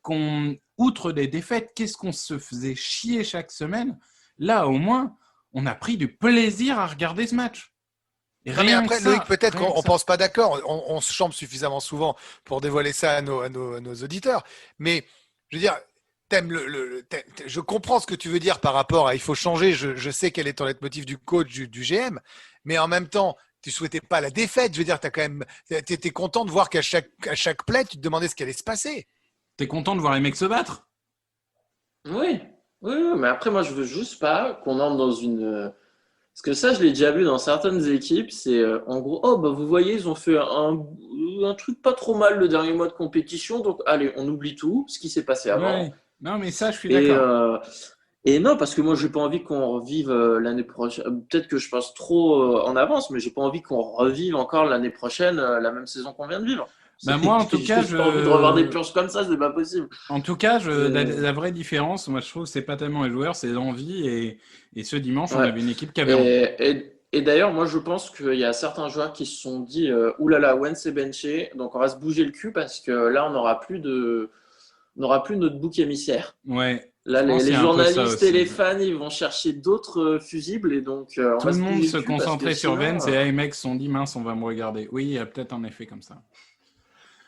outre des défaites, qu'est-ce qu'on se faisait chier chaque semaine? Là, au moins, on a pris du plaisir à regarder ce match. Mais après, Loïc, peut-être qu'on ne pense pas d'accord. On se chambre suffisamment souvent pour dévoiler ça à nos auditeurs. Mais, je veux dire, je comprends ce que tu veux dire par rapport à il faut changer. Je sais quel est ton leitmotiv du coach, du GM. Mais en même temps, tu ne souhaitais pas la défaite. Je veux dire, tu étais content de voir qu'à chaque play, tu te demandais ce qui allait se passer. Tu es content de voir les mecs se battre? Oui, mais après, moi, je veux juste pas qu'on entre dans une... Parce que ça, je l'ai déjà vu dans certaines équipes, c'est en gros, vous voyez, ils ont fait un truc pas trop mal le dernier mois de compétition, donc allez, on oublie tout, ce qui s'est passé avant. Ouais. Non, mais ça, je suis d'accord. Et non, parce que moi, j'ai pas envie qu'on revive l'année prochaine. Peut-être que je pense trop en avance, mais j'ai pas envie qu'on revive encore l'année prochaine la même saison qu'on vient de vivre. Moi, en tout cas, j'ai pas envie de revoir des purges comme ça, c'est pas possible. En tout cas, la vraie différence, moi, je trouve, c'est pas tellement les joueurs, c'est l'envie. Et ce dimanche, on avait une équipe qui avait envie. Et d'ailleurs, moi, je pense qu'il y a certains joueurs qui se sont dit oulala, Wentz est benché, donc on va se bouger le cul parce que là, on n'aura plus notre bouc émissaire. Ouais. Là, les journalistes et les fans, ils vont chercher d'autres fusibles et donc on tout va le monde se cul concentrait sur sinon, Wentz et les mecs se sont dit mince, on va me regarder. Oui, il y a peut-être un effet comme ça.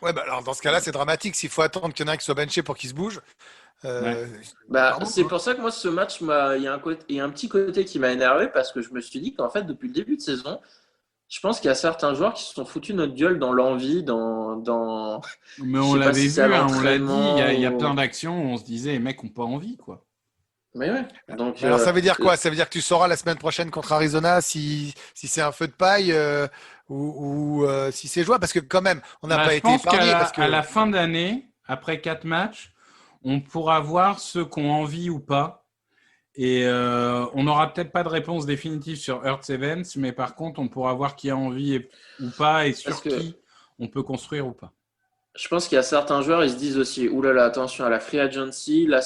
Ouais, bah alors dans ce cas-là, c'est dramatique. S'il faut attendre qu'il y en ait un qui soit benché pour qu'il se bouge. C'est pour ça que moi, ce match, il y a un petit côté qui m'a énervé parce que je me suis dit qu'en fait, depuis le début de saison, je pense qu'il y a certains joueurs qui se sont foutus notre gueule dans l'envie, dans... Mais on l'avait vu, on l'a dit, il y a plein d'actions où on se disait, les mecs n'ont pas envie, quoi. Mais ouais. Donc, alors ça veut dire quoi? Ça veut dire que tu sauras la semaine prochaine contre Arizona si c'est un feu de paille ou si c'est jouable? Parce que quand même, on n'a pas été épargné. À la fin d'année, après 4 matchs, on pourra voir ceux qui ont envie ou pas. Et on n'aura peut-être pas de réponse définitive sur Hurts Evans, mais par contre, on pourra voir qui a envie ou pas et sur qui on peut construire ou pas. Je pense qu'il y a certains joueurs, ils se disent aussi oulala, attention à la free agency, là,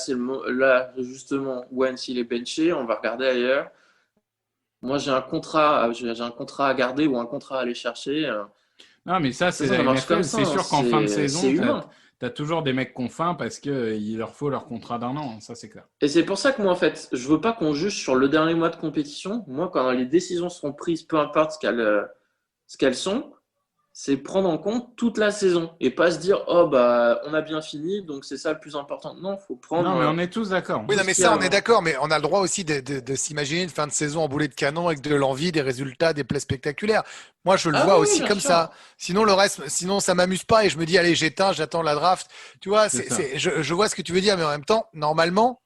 là justement, Wentz, il est benché, on va regarder ailleurs. Moi, j'ai un contrat à garder ou un contrat à aller chercher. Non, mais ça, c'est la NFL. C'est sûr qu'en fin de saison, tu as toujours des mecs qui ont faim parce qu'il leur faut leur contrat d'1 an, ça c'est clair. Et c'est pour ça que moi, en fait, je veux pas qu'on juge sur le dernier mois de compétition. Moi, quand les décisions seront prises, peu importe ce qu'elles sont, c'est prendre en compte toute la saison et pas se dire on a bien fini, donc c'est ça le plus important. Non, faut prendre. Non, mais on est tous d'accord. Oui, non, mais ça, on est d'accord, mais on a le droit aussi de s'imaginer une fin de saison en boulet de canon avec de l'envie, des résultats, des plays spectaculaires. Moi, je le vois aussi comme ça. Sinon, le reste, ça m'amuse pas et je me dis, allez, j'attends la draft. Tu vois, je vois ce que tu veux dire, mais en même temps, normalement,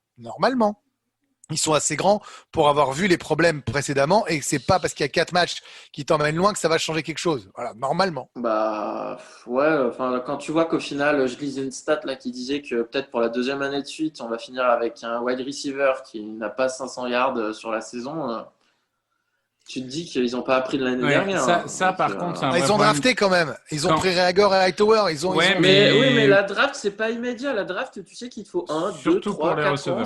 ils sont assez grands pour avoir vu les problèmes précédemment et c'est pas parce qu'il y a 4 matchs qui t'emmènent loin que ça va changer quelque chose. Voilà, normalement. Quand tu vois qu'au final, je lisais une stat là qui disait que peut-être pour la 2e année de suite, on va finir avec un wide receiver qui n'a pas 500 yards sur la saison. Tu te dis qu'ils n'ont pas appris de l'année dernière. Ça par contre, c'est un ils ont drafté quand même. Ils ont pris Reagor et Hightower. Mais la draft, c'est pas immédiat. La draft, tu sais qu'il te faut 1, 2, 3, 4 ans.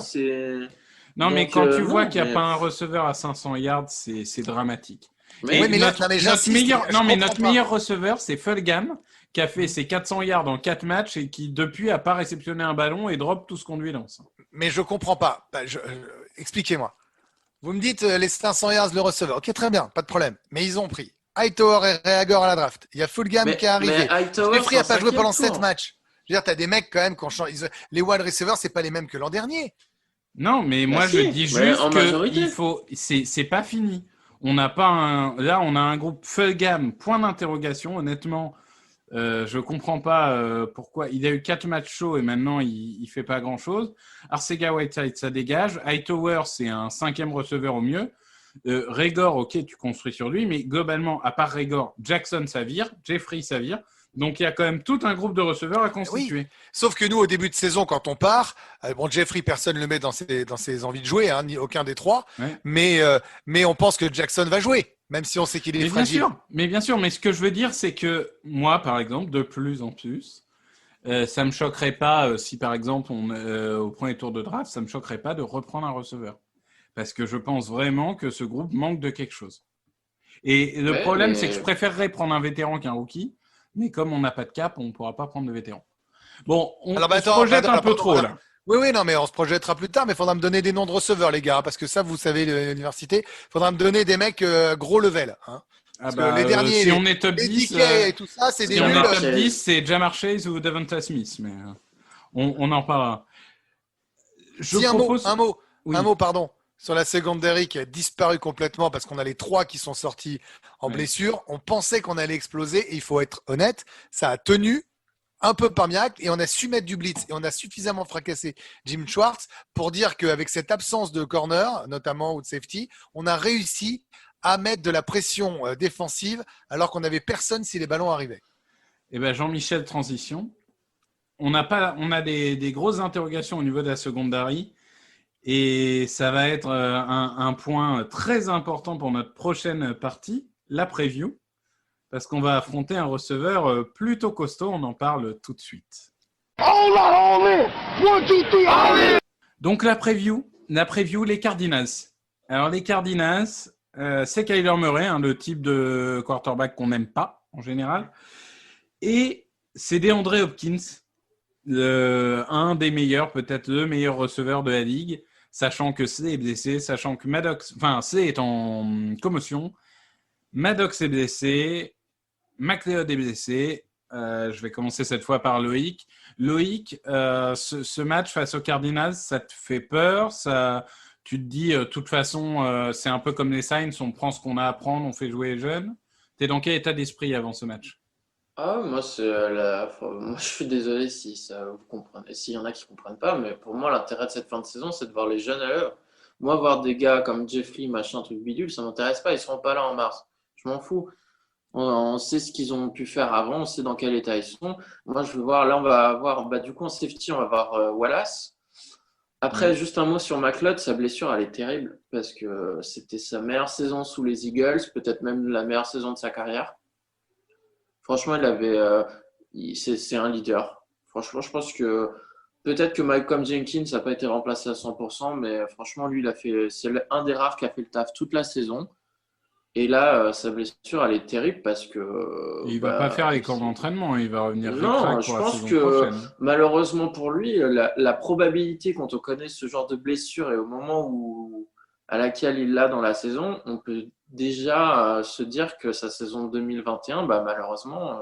Non, mais quand tu vois qu'il n'y a pas un receveur à 500 yards, c'est dramatique. Notre meilleur receveur, c'est Fulgham, qui a fait ses 400 yards en 4 matchs et qui, depuis, n'a pas réceptionné un ballon et drop tout ce qu'on lui lance. Mais je comprends pas. Expliquez-moi. Vous me dites les 500 yards, le receveur. Ok, très bien, pas de problème. Mais ils ont pris Hightower et Reagor à la draft. Il y a Fulgham qui est arrivé. Jeffrey n'a pas joué pendant 7 matchs. Je veux dire, tu as des mecs quand même qui ont changé. Les wide receivers, c'est pas les mêmes que l'an dernier. Non, mais moi je dis juste que c'est pas fini. On n'a pas là, on a un groupe Fulgham, point d'interrogation. Honnêtement, je comprends pas pourquoi. Il a eu 4 matchs chauds et maintenant il fait pas grand chose. Arcega-Whiteside, ça dégage. Hightower, c'est un 5e receveur au mieux. Reagor, ok, tu construis sur lui, mais globalement, à part Reagor, Jackson ça vire, Jeffrey ça vire. Donc, il y a quand même tout un groupe de receveurs à constituer. Oui. Sauf que nous, au début de saison, quand on part, Jeffrey, personne ne le met dans ses envies de jouer, ni aucun des 3. Ouais. Mais on pense que Jackson va jouer, même si on sait qu'il est fragile. Bien sûr. Mais ce que je veux dire, c'est que moi, par exemple, de plus en plus, ça ne me choquerait pas si, par exemple, au premier tour de draft, ça ne me choquerait pas de reprendre un receveur. Parce que je pense vraiment que ce groupe manque de quelque chose. Et le problème, c'est que je préférerais prendre un vétéran qu'un rookie. Mais comme on n'a pas de cap, on ne pourra pas prendre de vétérans. Bon, on se projette un peu trop là. Oui, non, mais on se projettera plus tard. Mais il faudra me donner des noms de receveurs, les gars. Parce que ça, vous savez, l'université, il faudra me donner des mecs gros level. Hein. Les derniers, si on est top 10, et tout ça, c'est si on est top 10, c'est Ja'Marr Chase ou Devonta Smith. Mais on en parlera. Un mot, pardon. Sur la secondary qui a disparu complètement parce qu'on a les 3 qui sont sortis en blessure. On pensait qu'on allait exploser et il faut être honnête, ça a tenu un peu par miracle et on a su mettre du blitz et on a suffisamment fracassé Jim Schwartz pour dire qu'avec cette absence de corner, notamment ou de safety, on a réussi à mettre de la pression défensive alors qu'on n'avait personne si les ballons arrivaient. Eh ben Jean-Michel, transition. On a des grosses interrogations au niveau de la secondary. Et ça va être un point très important pour notre prochaine partie, la preview, parce qu'on va affronter un receveur plutôt costaud, on en parle tout de suite. Donc la preview, les Cardinals. Alors les Cardinals, c'est Kyler Murray, le type de quarterback qu'on n'aime pas en général. Et c'est DeAndre Hopkins, un des meilleurs, peut-être le meilleur receveur de la ligue, sachant que C est blessé, sachant que C est en commotion, Maddox est blessé, McLeod est blessé. Je vais commencer cette fois par Loïc. Loïc, ce match face aux Cardinals, ça te fait peur? Tu te dis, de toute façon, c'est un peu comme les Saints, on prend ce qu'on a à prendre, on fait jouer les jeunes. T'es dans quel état d'esprit avant ce match? Moi, moi, je suis désolé si ça vous comprenez, s'il y en a qui comprennent pas, mais pour moi, l'intérêt de cette fin de saison, c'est de voir les jeunes à l'heure. Moi, voir des gars comme Jeffrey, machin, truc bidule, ça m'intéresse pas. Ils seront pas là en mars. Je m'en fous. On sait ce qu'ils ont pu faire avant, on sait dans quel état ils sont. Moi, je veux voir. Là, on va avoir, du coup, en safety, on va avoir Wallace. Après, juste un mot sur McLeod, sa blessure, elle est terrible parce que c'était sa meilleure saison sous les Eagles, peut-être même la meilleure saison de sa carrière. Franchement, c'est un leader. Franchement, je pense que peut-être que Malcolm Jenkins n'a pas été remplacé à 100%, mais franchement, lui, c'est un des rares qui a fait le taf toute la saison. Et là, sa blessure, elle est terrible parce que. Il va pas faire les camps d'entraînement, il va revenir. Non, je pense que malheureusement pour lui, la probabilité quand on connaît ce genre de blessure et au moment à laquelle il l'a dans la saison, on peut déjà se dire que sa saison 2021, malheureusement,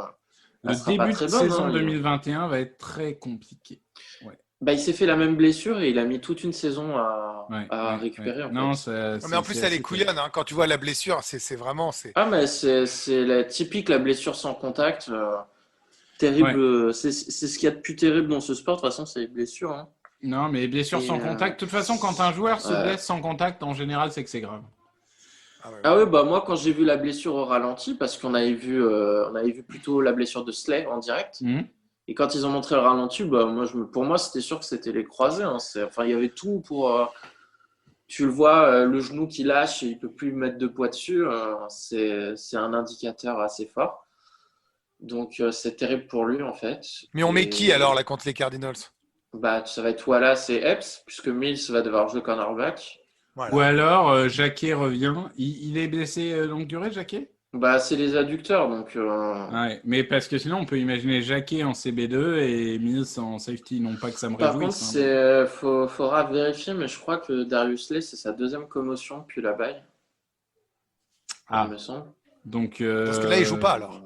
le début de saison 2021 va être très compliqué. Ouais. Il s'est fait la même blessure et il a mis toute une saison à récupérer. Ouais. En fait. Mais en plus, elle est couillonne. Quand tu vois la blessure, c'est vraiment. Mais c'est typique la blessure sans contact. Terrible. Ouais. C'est ce qu'il y a de plus terrible dans ce sport. De toute façon, c'est les blessures. Hein. Non, mais blessure sans contact. De toute façon, quand un joueur se blesse sans contact, en général, c'est que c'est grave. Moi, quand j'ai vu la blessure au ralenti, parce qu'on avait vu plutôt la blessure de Slay en direct. Et quand ils ont montré le ralenti, pour moi, c'était sûr que c'était les croisés. Hein. Il y avait tout pour. Tu le vois, le genou qui lâche et il ne peut plus mettre de poids dessus. C'est un indicateur assez fort. Donc, c'est terrible pour lui, en fait. Mais on met qui alors là contre les Cardinals? Ça va être Wallace et Epps, puisque Mills va devoir jouer cornerback. Voilà. Ou alors, Jacquet revient. Il est blessé longue durée, Jacquet? C'est les adducteurs, donc. Ouais, mais parce que sinon, on peut imaginer Jacquet en CB2 et Mills en safety. Non pas que ça me réjouisse. Par contre, faudra vérifier, mais je crois que Darius Slay, c'est sa deuxième commotion depuis la bye. Il me semble. Donc. Parce que là, il joue pas alors.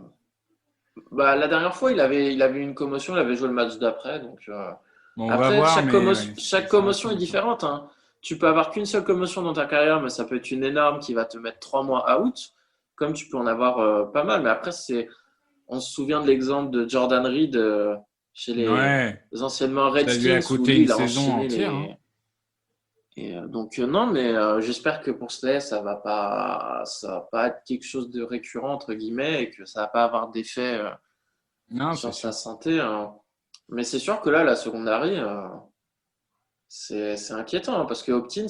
La dernière fois, il avait une commotion, il avait joué le match d'après, donc. On va voir, chaque commotion est différente. Hein. Tu peux avoir qu'une seule commotion dans ta carrière, mais ça peut être une énorme qui va te mettre 3 mois out. Comme tu peux en avoir pas mal. Mais après, on se souvient de l'exemple de Jordan Reed chez les anciennement Redskins. Ça lui a coûté une saison entière. Et donc, non, mais j'espère que pour Slay, ça va pas être quelque chose de récurrent, entre guillemets, et que ça va pas avoir d'effet sur sa santé. Hein. Mais c'est sûr que là, la secondary, c'est inquiétant, hein, parce que Hopkins,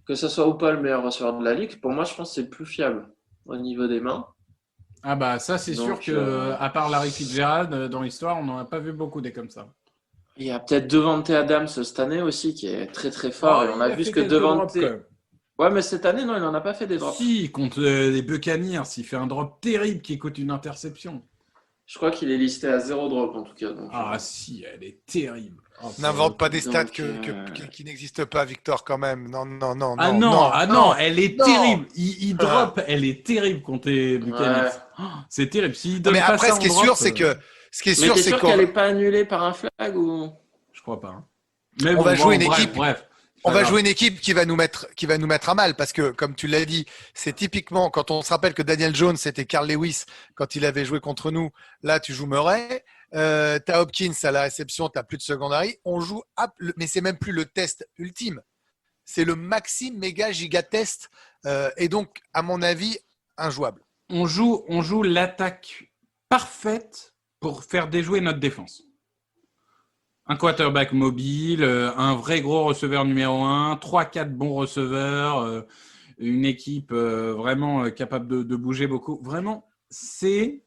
que ce soit ou pas le meilleur receveur de la ligue, pour moi, je pense que c'est le plus fiable au niveau des mains. Ça, c'est sûr que, à part Larry Fitzgerald, dans l'histoire, on n'en a pas vu beaucoup des comme ça. Il y a peut-être Devante Adams cette année aussi, qui est très très fort. Et on a vu ce que Devante. Ouais, mais cette année, non, il n'en a pas fait des drops. Si, contre les Buccaneers, il fait un drop terrible qui coûte une interception. Je crois qu'il est listé à 0 drop en tout cas. Donc, si, elle est terrible. N'invente pas des stats qui n'existent pas, Victor, quand même. Non. Non, elle est terrible. Il drop, elle est terrible contre les Buccaneers. C'est terrible. Mais après, ce qui est sûr, c'est que. Mais t'es sûr qu'elle n'est pas annulée par un flag ou... Je crois pas. Hein. Mais on va jouer une équipe. Bref. On va jouer une équipe qui va nous mettre à mal parce que, comme tu l'as dit, c'est typiquement quand on se rappelle que Daniel Jones, c'était Carl Lewis quand il avait joué contre nous. Là, tu joues Murray. T'as Hopkins à la réception, t'as plus de secondary. On joue, mais c'est même plus le test ultime. C'est le maxi méga giga test. Et donc, à mon avis, injouable. On joue l'attaque parfaite pour faire déjouer notre défense. Un quarterback mobile, un vrai gros receveur numéro 1, 3-4 bons receveurs, une équipe vraiment capable de bouger beaucoup. Vraiment, c'est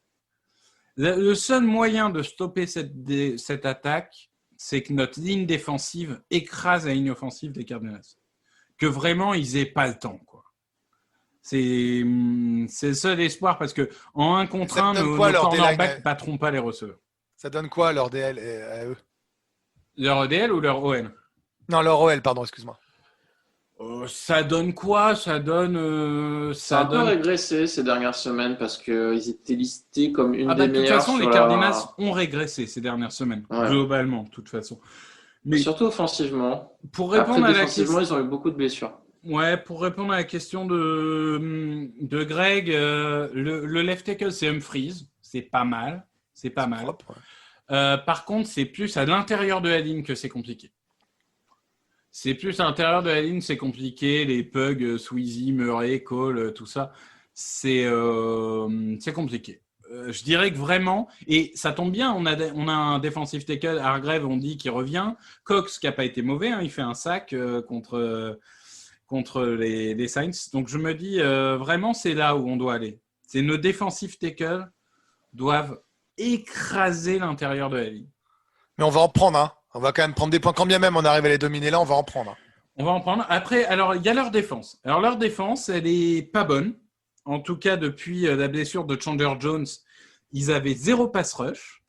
le seul moyen de stopper cette attaque, c'est que notre ligne défensive écrase la ligne offensive des Cardinals. Que vraiment, ils n'aient pas le temps, quoi. C'est le seul espoir parce que en 1 contre 1, nos cornerbacks battront pas les receveurs. Ça donne quoi leur DL à eux? Leur DL ou leur OL? Non, leur OL, pardon, excuse-moi. Ça donne quoi? Ça donne. Ça a un peu régressé ces dernières semaines parce qu'ils étaient listés comme une des meilleures. De toute façon, les Cardinals ont régressé ces dernières semaines, globalement, de toute façon. Mais surtout offensivement. Pour répondre à la question, ils ont eu beaucoup de blessures. Ouais, pour répondre à la question de Greg, le left tackle, c'est Humphries. C'est pas mal. C'est pas mal. Propre, par contre, c'est plus à l'intérieur de la ligne que c'est compliqué. C'est plus à l'intérieur de la ligne, c'est compliqué. Les pugs, Sweezy, Murray, Cole, tout ça, c'est compliqué. Je dirais que vraiment, et ça tombe bien, on a un defensive tackle, Hargrave, on dit qu'il revient. Cox, qui n'a pas été mauvais, il fait un sac contre les Saints. Donc je me dis, vraiment, c'est là où on doit aller. C'est nos defensive tackles doivent écraser l'intérieur de la ligne. Mais on va en prendre, hein. On va quand même prendre des points. Quand bien même on arrive à les dominer là, on va en prendre. On va en prendre. Après, alors, il y a leur défense. Alors, leur défense, elle est pas bonne. En tout cas, depuis la blessure de Chandler Jones, ils avaient 0 pass rush.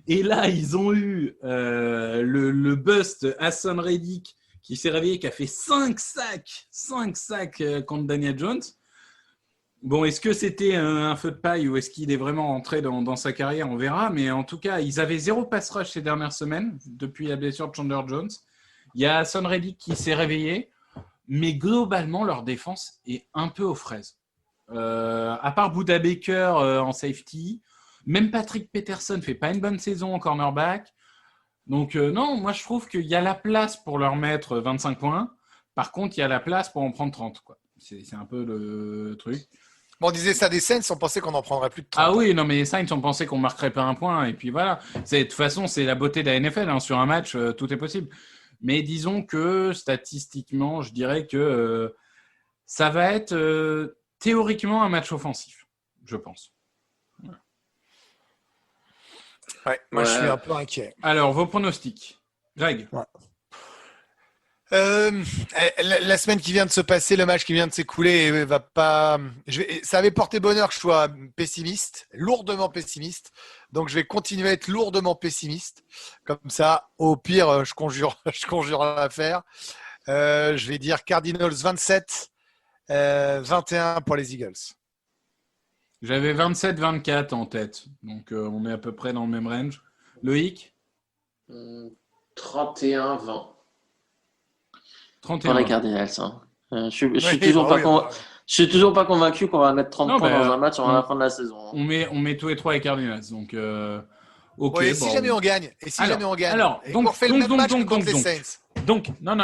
Et là, ils ont eu le bust Hassan Reddick qui s'est réveillé, qui a fait 5 sacs contre Daniel Jones. Bon, est-ce que c'était un feu de paille ou est-ce qu'il est vraiment rentré dans sa carrière? On verra. Mais en tout cas, ils avaient 0 pass rush ces dernières semaines, depuis la blessure de Chandler Jones. Il y a Hassan Reddick qui s'est réveillé. Mais globalement, leur défense est un peu aux fraises. À part Buda Baker en safety, même Patrick Peterson ne fait pas une bonne saison en cornerback. Donc non, moi je trouve qu'il y a la place pour leur mettre 25 points. Par contre, il y a la place pour en prendre 30. Quoi. C'est un peu le truc. Bon, on disait ça des Saints, on pensait qu'on en prendrait plus de 30. Ah oui, non, mais les Saints, on pensait qu'on marquerait pas un point. Et puis voilà. De toute façon, c'est la beauté de la NFL. Hein. Sur un match, tout est possible. Mais disons que statistiquement, je dirais que ça va être théoriquement un match offensif, je pense. Ouais, moi je suis un peu inquiet. Alors, vos pronostics. Greg. Ouais. La semaine qui vient de se passer, le match qui vient de s'écouler, va pas. Ça avait porté bonheur que je sois pessimiste, lourdement pessimiste. Donc je vais continuer à être lourdement pessimiste. Comme ça, au pire, je conjure l'affaire. Je vais dire Cardinals 27, 21 pour les Eagles. J'avais 27-24 en tête. Donc on est à peu près dans le même range. Loïc 31-20. 31. Pour les Cardinals. Hein. Je suis toujours pas convaincu qu'on va mettre 30 points dans un match avant la fin de la saison. Hein. On met tous les 3 les Cardinals. Donc, ok. Ouais, si jamais on gagne. Et si jamais on gagne. Alors, on fait le même match que contre les Saints. Donc, non.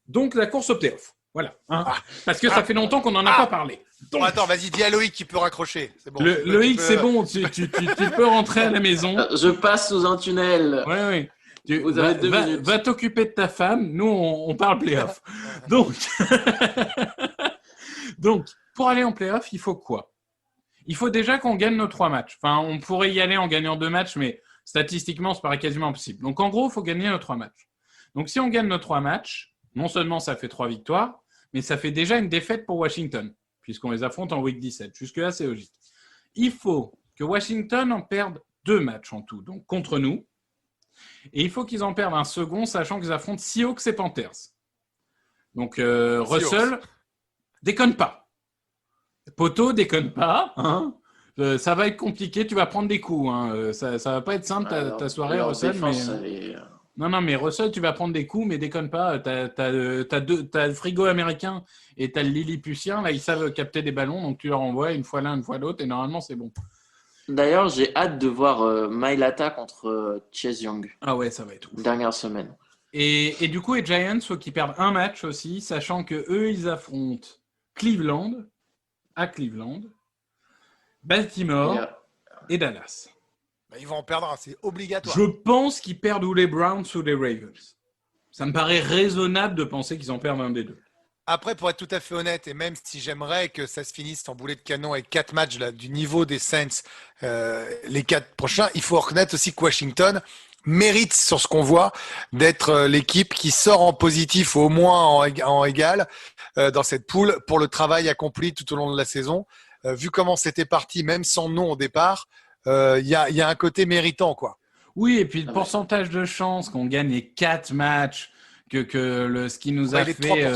Donc, la course au playoff. Voilà. Hein. Parce que ça fait longtemps qu'on n'en a pas parlé. Donc... Bon, attends, vas-y, dis à Loïc qui peut raccrocher. C'est bon. Loïc, c'est bon. Tu peux rentrer à la maison. Je passe sous un tunnel. Oui. Vous avez 2 minutes. Va t'occuper de ta femme. Nous, on parle playoff. Donc, pour aller en playoff, il faut quoi? Il faut déjà qu'on gagne nos 3 matchs. Enfin, on pourrait y aller en gagnant 2 matchs, mais statistiquement, ça paraît quasiment impossible. Donc, en gros, il faut gagner nos 3 matchs. Donc, si on gagne nos 3 matchs, non seulement ça fait 3 victoires, mais ça fait déjà une défaite pour Washington, puisqu'on les affronte en week 17. Jusque-là, c'est logique. Il faut que Washington en perde 2 matchs en tout, donc contre nous. Et il faut qu'ils en perdent un second, sachant qu'ils affrontent Seahawks et Panthers. Donc, Russell, déconne pas. Poto, déconne pas. Hein. Ça va être compliqué, tu vas prendre des coups. Hein. Ça va pas être simple ta soirée, Russell. Non, mais Russell, tu vas prendre des coups, mais déconne pas. T'as le frigo américain et t'as le Lilliputien. Là, ils savent capter des ballons, donc tu leur envoies une fois l'un, une fois l'autre, et normalement, c'est bon. D'ailleurs, j'ai hâte de voir Mailata contre Chase Young. Ah ouais, ça va être ouf. Dernière semaine. Et du coup, les Giants, faut qu'ils perdent un match aussi, sachant que eux, ils affrontent Cleveland, Baltimore et Dallas. Bah, ils vont en perdre, c'est obligatoire. Je pense qu'ils perdent ou les Browns ou les Ravens. Ça me paraît raisonnable de penser qu'ils en perdent un des deux. Après, pour être tout à fait honnête, et même si j'aimerais que ça se finisse en boulet de canon avec 4 matchs là, du niveau des Saints, les 4 prochains, il faut reconnaître aussi que Washington mérite sur ce qu'on voit d'être l'équipe qui sort en positif, au moins en égal, dans cette poule pour le travail accompli tout au long de la saison. Vu comment c'était parti, même sans nom au départ, il y a un côté méritant, quoi. Oui, et puis le pourcentage de chance qu'on gagne les 4 matchs, ce qui nous a fait,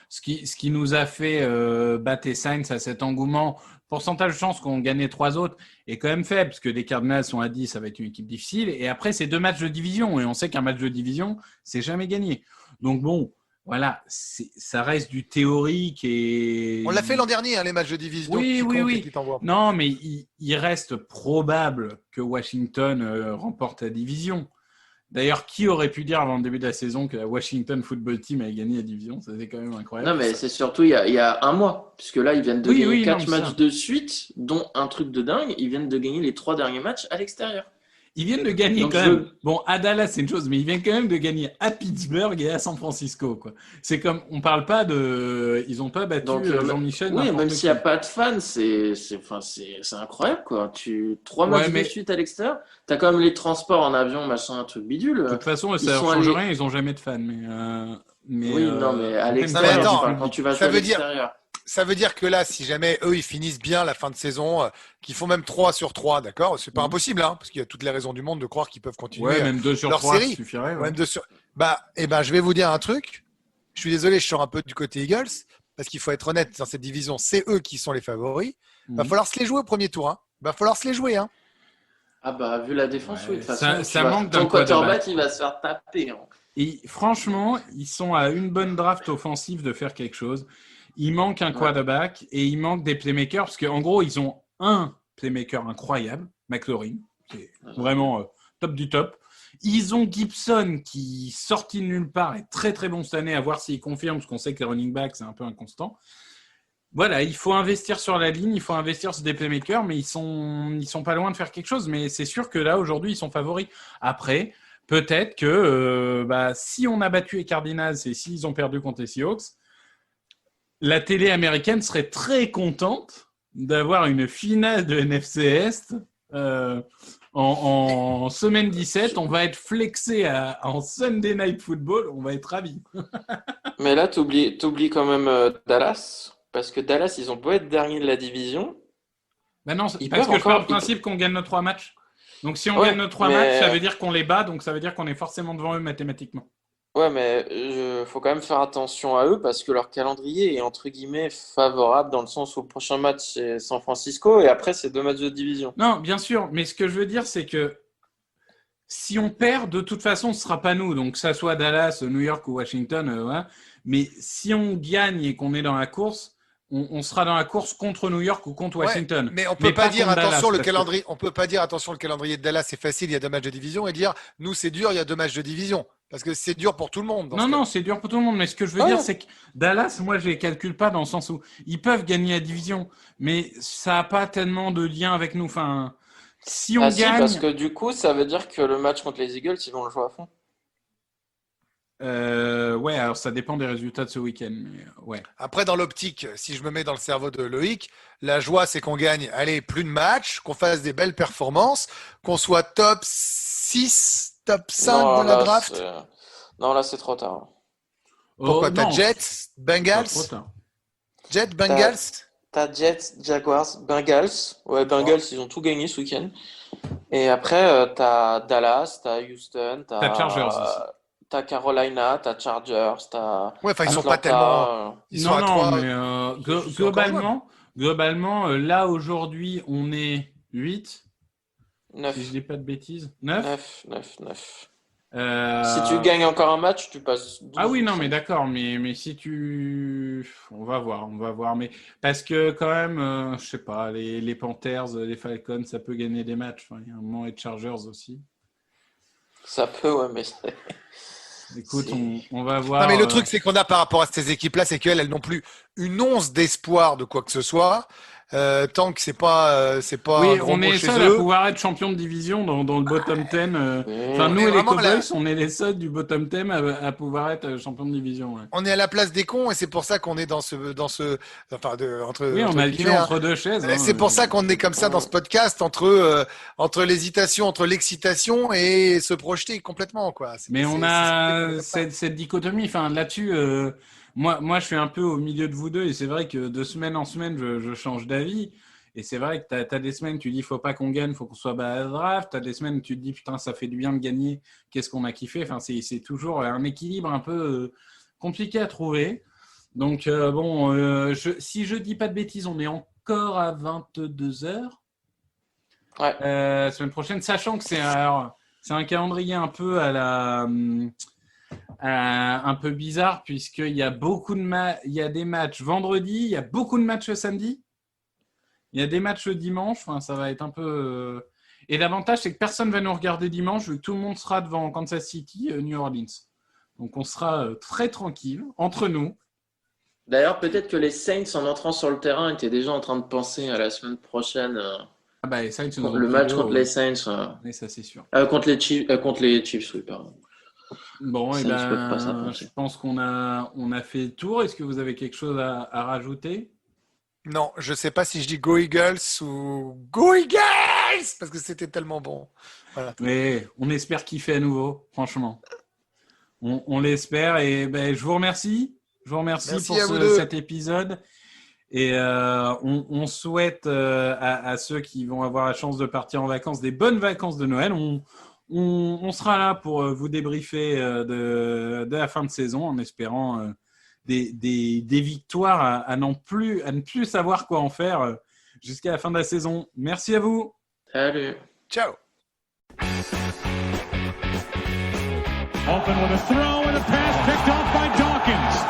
ce qui nous a fait battre les Saints à cet engouement, pourcentage de chance qu'on gagne les 3 autres est quand même faible, parce que les Cardinals sont à 10, ça va être une équipe difficile. Et après, c'est 2 matchs de division, et on sait qu'un match de division, c'est jamais gagné. Donc bon, voilà, ça reste du théorique et... On l'a fait l'an dernier, les matchs de division. Oui. Non, mais il reste probable que Washington remporte la division. D'ailleurs, qui aurait pu dire avant le début de la saison que la Washington Football Team avait gagné la division? Ça, c'est quand même incroyable. Non, mais c'est surtout il y a un mois, puisque là, ils viennent de gagner 4 matchs de suite, dont un truc de dingue. Ils viennent de gagner les 3 derniers matchs à l'extérieur. Ils viennent de gagner donc, quand même. Bon, à Dallas, c'est une chose, mais ils viennent quand même de gagner à Pittsburgh et à San Francisco, quoi. C'est comme, on parle pas de, ils ont pas battu Jean-Michel. Oui, même s'il n'y a pas de fans, c'est incroyable, quoi. 3 matchs de suite à l'extérieur. T'as quand même les transports en avion, machin, un truc bidule. De toute façon, ça ne change rien, ils ont jamais de fans, mais oui, non, mais à l'extérieur, quand tu vas jouer à l'extérieur. Ça veut dire que là, si jamais eux, ils finissent bien la fin de saison, qu'ils font même 3 sur 3, d'accord? C'est pas impossible, hein, parce qu'il y a toutes les raisons du monde de croire qu'ils peuvent continuer ouais, même 2 sur leur 3 série. Suffirait, ouais. Même 2 sur... je vais vous dire un truc. Je suis désolé, je sors un peu du côté Eagles, parce qu'il faut être honnête, dans cette division, c'est eux qui sont les favoris. Va falloir se les jouer au premier tour, hein. Va falloir se les jouer, hein. Ah bah, vu la défense, oui, de toute façon, ça manque d'un ton quarterback, il va se faire taper. Hein. Et franchement, ils sont à une bonne draft offensive de faire quelque chose. Il manque un quarterback et il manque des playmakers parce qu'en gros, ils ont un playmaker incroyable, McLaurin, qui est vraiment top du top. Ils ont Gibson qui, sorti de nulle part, est très très bon cette année, à voir s'il confirme, parce qu'on sait que les running backs, c'est un peu inconstant. Voilà, il faut investir sur la ligne, il faut investir sur des playmakers, mais ils sont pas loin de faire quelque chose. Mais c'est sûr que là, aujourd'hui, ils sont favoris. Après, peut-être que si on a battu les Cardinals et s'ils ont perdu contre les Seahawks, la télé américaine serait très contente d'avoir une finale de NFC Est en semaine 17. On va être flexé en Sunday Night Football. On va être ravis. Mais là, t'oublies quand même Dallas. Parce que Dallas, ils ont beau être dernier de la division. Ben non, parce que je pars du principe qu'on gagne nos 3 matchs. Donc si on gagne nos 3 matchs, ça veut dire qu'on les bat. Donc ça veut dire qu'on est forcément devant eux mathématiquement. Ouais, mais faut quand même faire attention à eux parce que leur calendrier est entre guillemets favorable dans le sens où le prochain match c'est San Francisco et après c'est 2 matchs de division. Non, bien sûr, mais ce que je veux dire c'est que si on perd, de toute façon, ce sera pas nous. Donc que ça soit Dallas, New York ou Washington, mais si on gagne et qu'on est dans la course, on sera dans la course contre New York ou contre Washington. Mais on peut pas dire attention le calendrier. On peut pas dire attention le calendrier de Dallas c'est facile, il y a 2 matchs de division et dire nous c'est dur, il y a 2 matchs de division. Parce que c'est dur pour tout le monde. Non, c'est dur pour tout le monde. Mais ce que je veux dire, c'est que Dallas, moi, je les calcule pas dans le sens où ils peuvent gagner la division, mais ça n'a pas tellement de lien avec nous. Enfin, si on gagne, parce que du coup, ça veut dire que le match contre les Eagles, ils vont le jouer à fond. Ouais, alors ça dépend des résultats de ce week-end. Mais ouais. Après, dans l'optique, si je me mets dans le cerveau de Loïc, la joie, c'est qu'on gagne, plus de matchs, qu'on fasse des belles performances, qu'on soit top 6, top 5 de la draft. Non, là, c'est trop tard. Pourquoi t'as Jets, Bengals? Jets, Bengals? T'as Jets, Jaguars, Bengals. Ouais, Bengals, ils ont tout gagné ce week-end. Et après, t'as Dallas, t'as Houston, t'as Chargers aussi. T'as Carolina, t'as Chargers, t'as. Ouais, enfin, ils sont pas tellement. Ils sont à 3. Mais globalement, là, aujourd'hui, on est 8. 9. Si je dis pas de bêtises. 9. Si tu gagnes encore un match, tu passes 12. Ah oui, non, mais d'accord. Mais si tu. On va voir. Mais parce que, quand même, je sais pas, les Panthers, les Falcons, ça peut gagner des matchs. Enfin, il y a un moment, les Chargers aussi. Ça peut, ouais, mais. Écoute, on va voir. Non, mais le truc, c'est qu'on a par rapport à ces équipes-là, c'est qu'elles n'ont plus une once d'espoir de quoi que ce soit. Tant que c'est pas oui, un gros on mot est chez seul à eux. pouvoir être champion de division dans le bottom 10. Enfin, nous est et les vraiment Cowboys, on est les seuls du bottom 10 à pouvoir être champion de division. Ouais. On est à la place des cons et c'est pour ça qu'on est entre Oui, on a le cul entre deux chaises. Hein, c'est pour ça qu'on est comme ça dans ce podcast, entre l'hésitation, entre l'excitation et se projeter complètement, quoi. Mais on a cette dichotomie. Enfin, là-dessus, moi, je suis un peu au milieu de vous deux et c'est vrai que de semaine en semaine, je change d'avis. Et c'est vrai que t'as des semaines, tu dis, faut pas qu'on gagne, faut qu'on soit bas à la draft. T'as des semaines, tu te dis, putain, ça fait du bien de gagner. Qu'est-ce qu'on a kiffé? Enfin, c'est toujours un équilibre un peu compliqué à trouver. Donc, si je dis pas de bêtises, on est encore à 22h. Ouais. Semaine prochaine, sachant que c'est un calendrier un peu un peu bizarre, puisqu'il y a il y a des matchs vendredi, il y a beaucoup de matchs samedi. Il y a des matchs dimanche, enfin, ça va être un peu... Et l'avantage, c'est que personne ne va nous regarder dimanche, vu que tout le monde sera devant Kansas City, New Orleans. Donc, on sera très tranquille, entre nous. D'ailleurs, peut-être que les Saints, en entrant sur le terrain, étaient déjà en train de penser à la semaine prochaine. Les Saints, le match contre les Saints. Oui, ça, c'est sûr. Contre les Chiefs, oui, pardon. Bon, je pense qu'on a fait le tour. Est-ce que vous avez quelque chose à rajouter ? Non, je sais pas si je dis Go Eagles ou Go Eagles parce que c'était tellement bon. Voilà. Mais on espère kiffer à nouveau, franchement. On l'espère et je vous remercie. Je vous remercie pour cet épisode. Et on souhaite à ceux qui vont avoir la chance de partir en vacances des bonnes vacances de Noël. On sera là pour vous débriefer de la fin de saison en espérant des victoires à ne plus savoir quoi en faire jusqu'à la fin de la saison. Merci à vous. Salut. Ciao. Open with a throw and a pass picked off by Dawkins.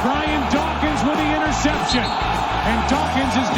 Brian Dawkins with the interception. And Dawkins is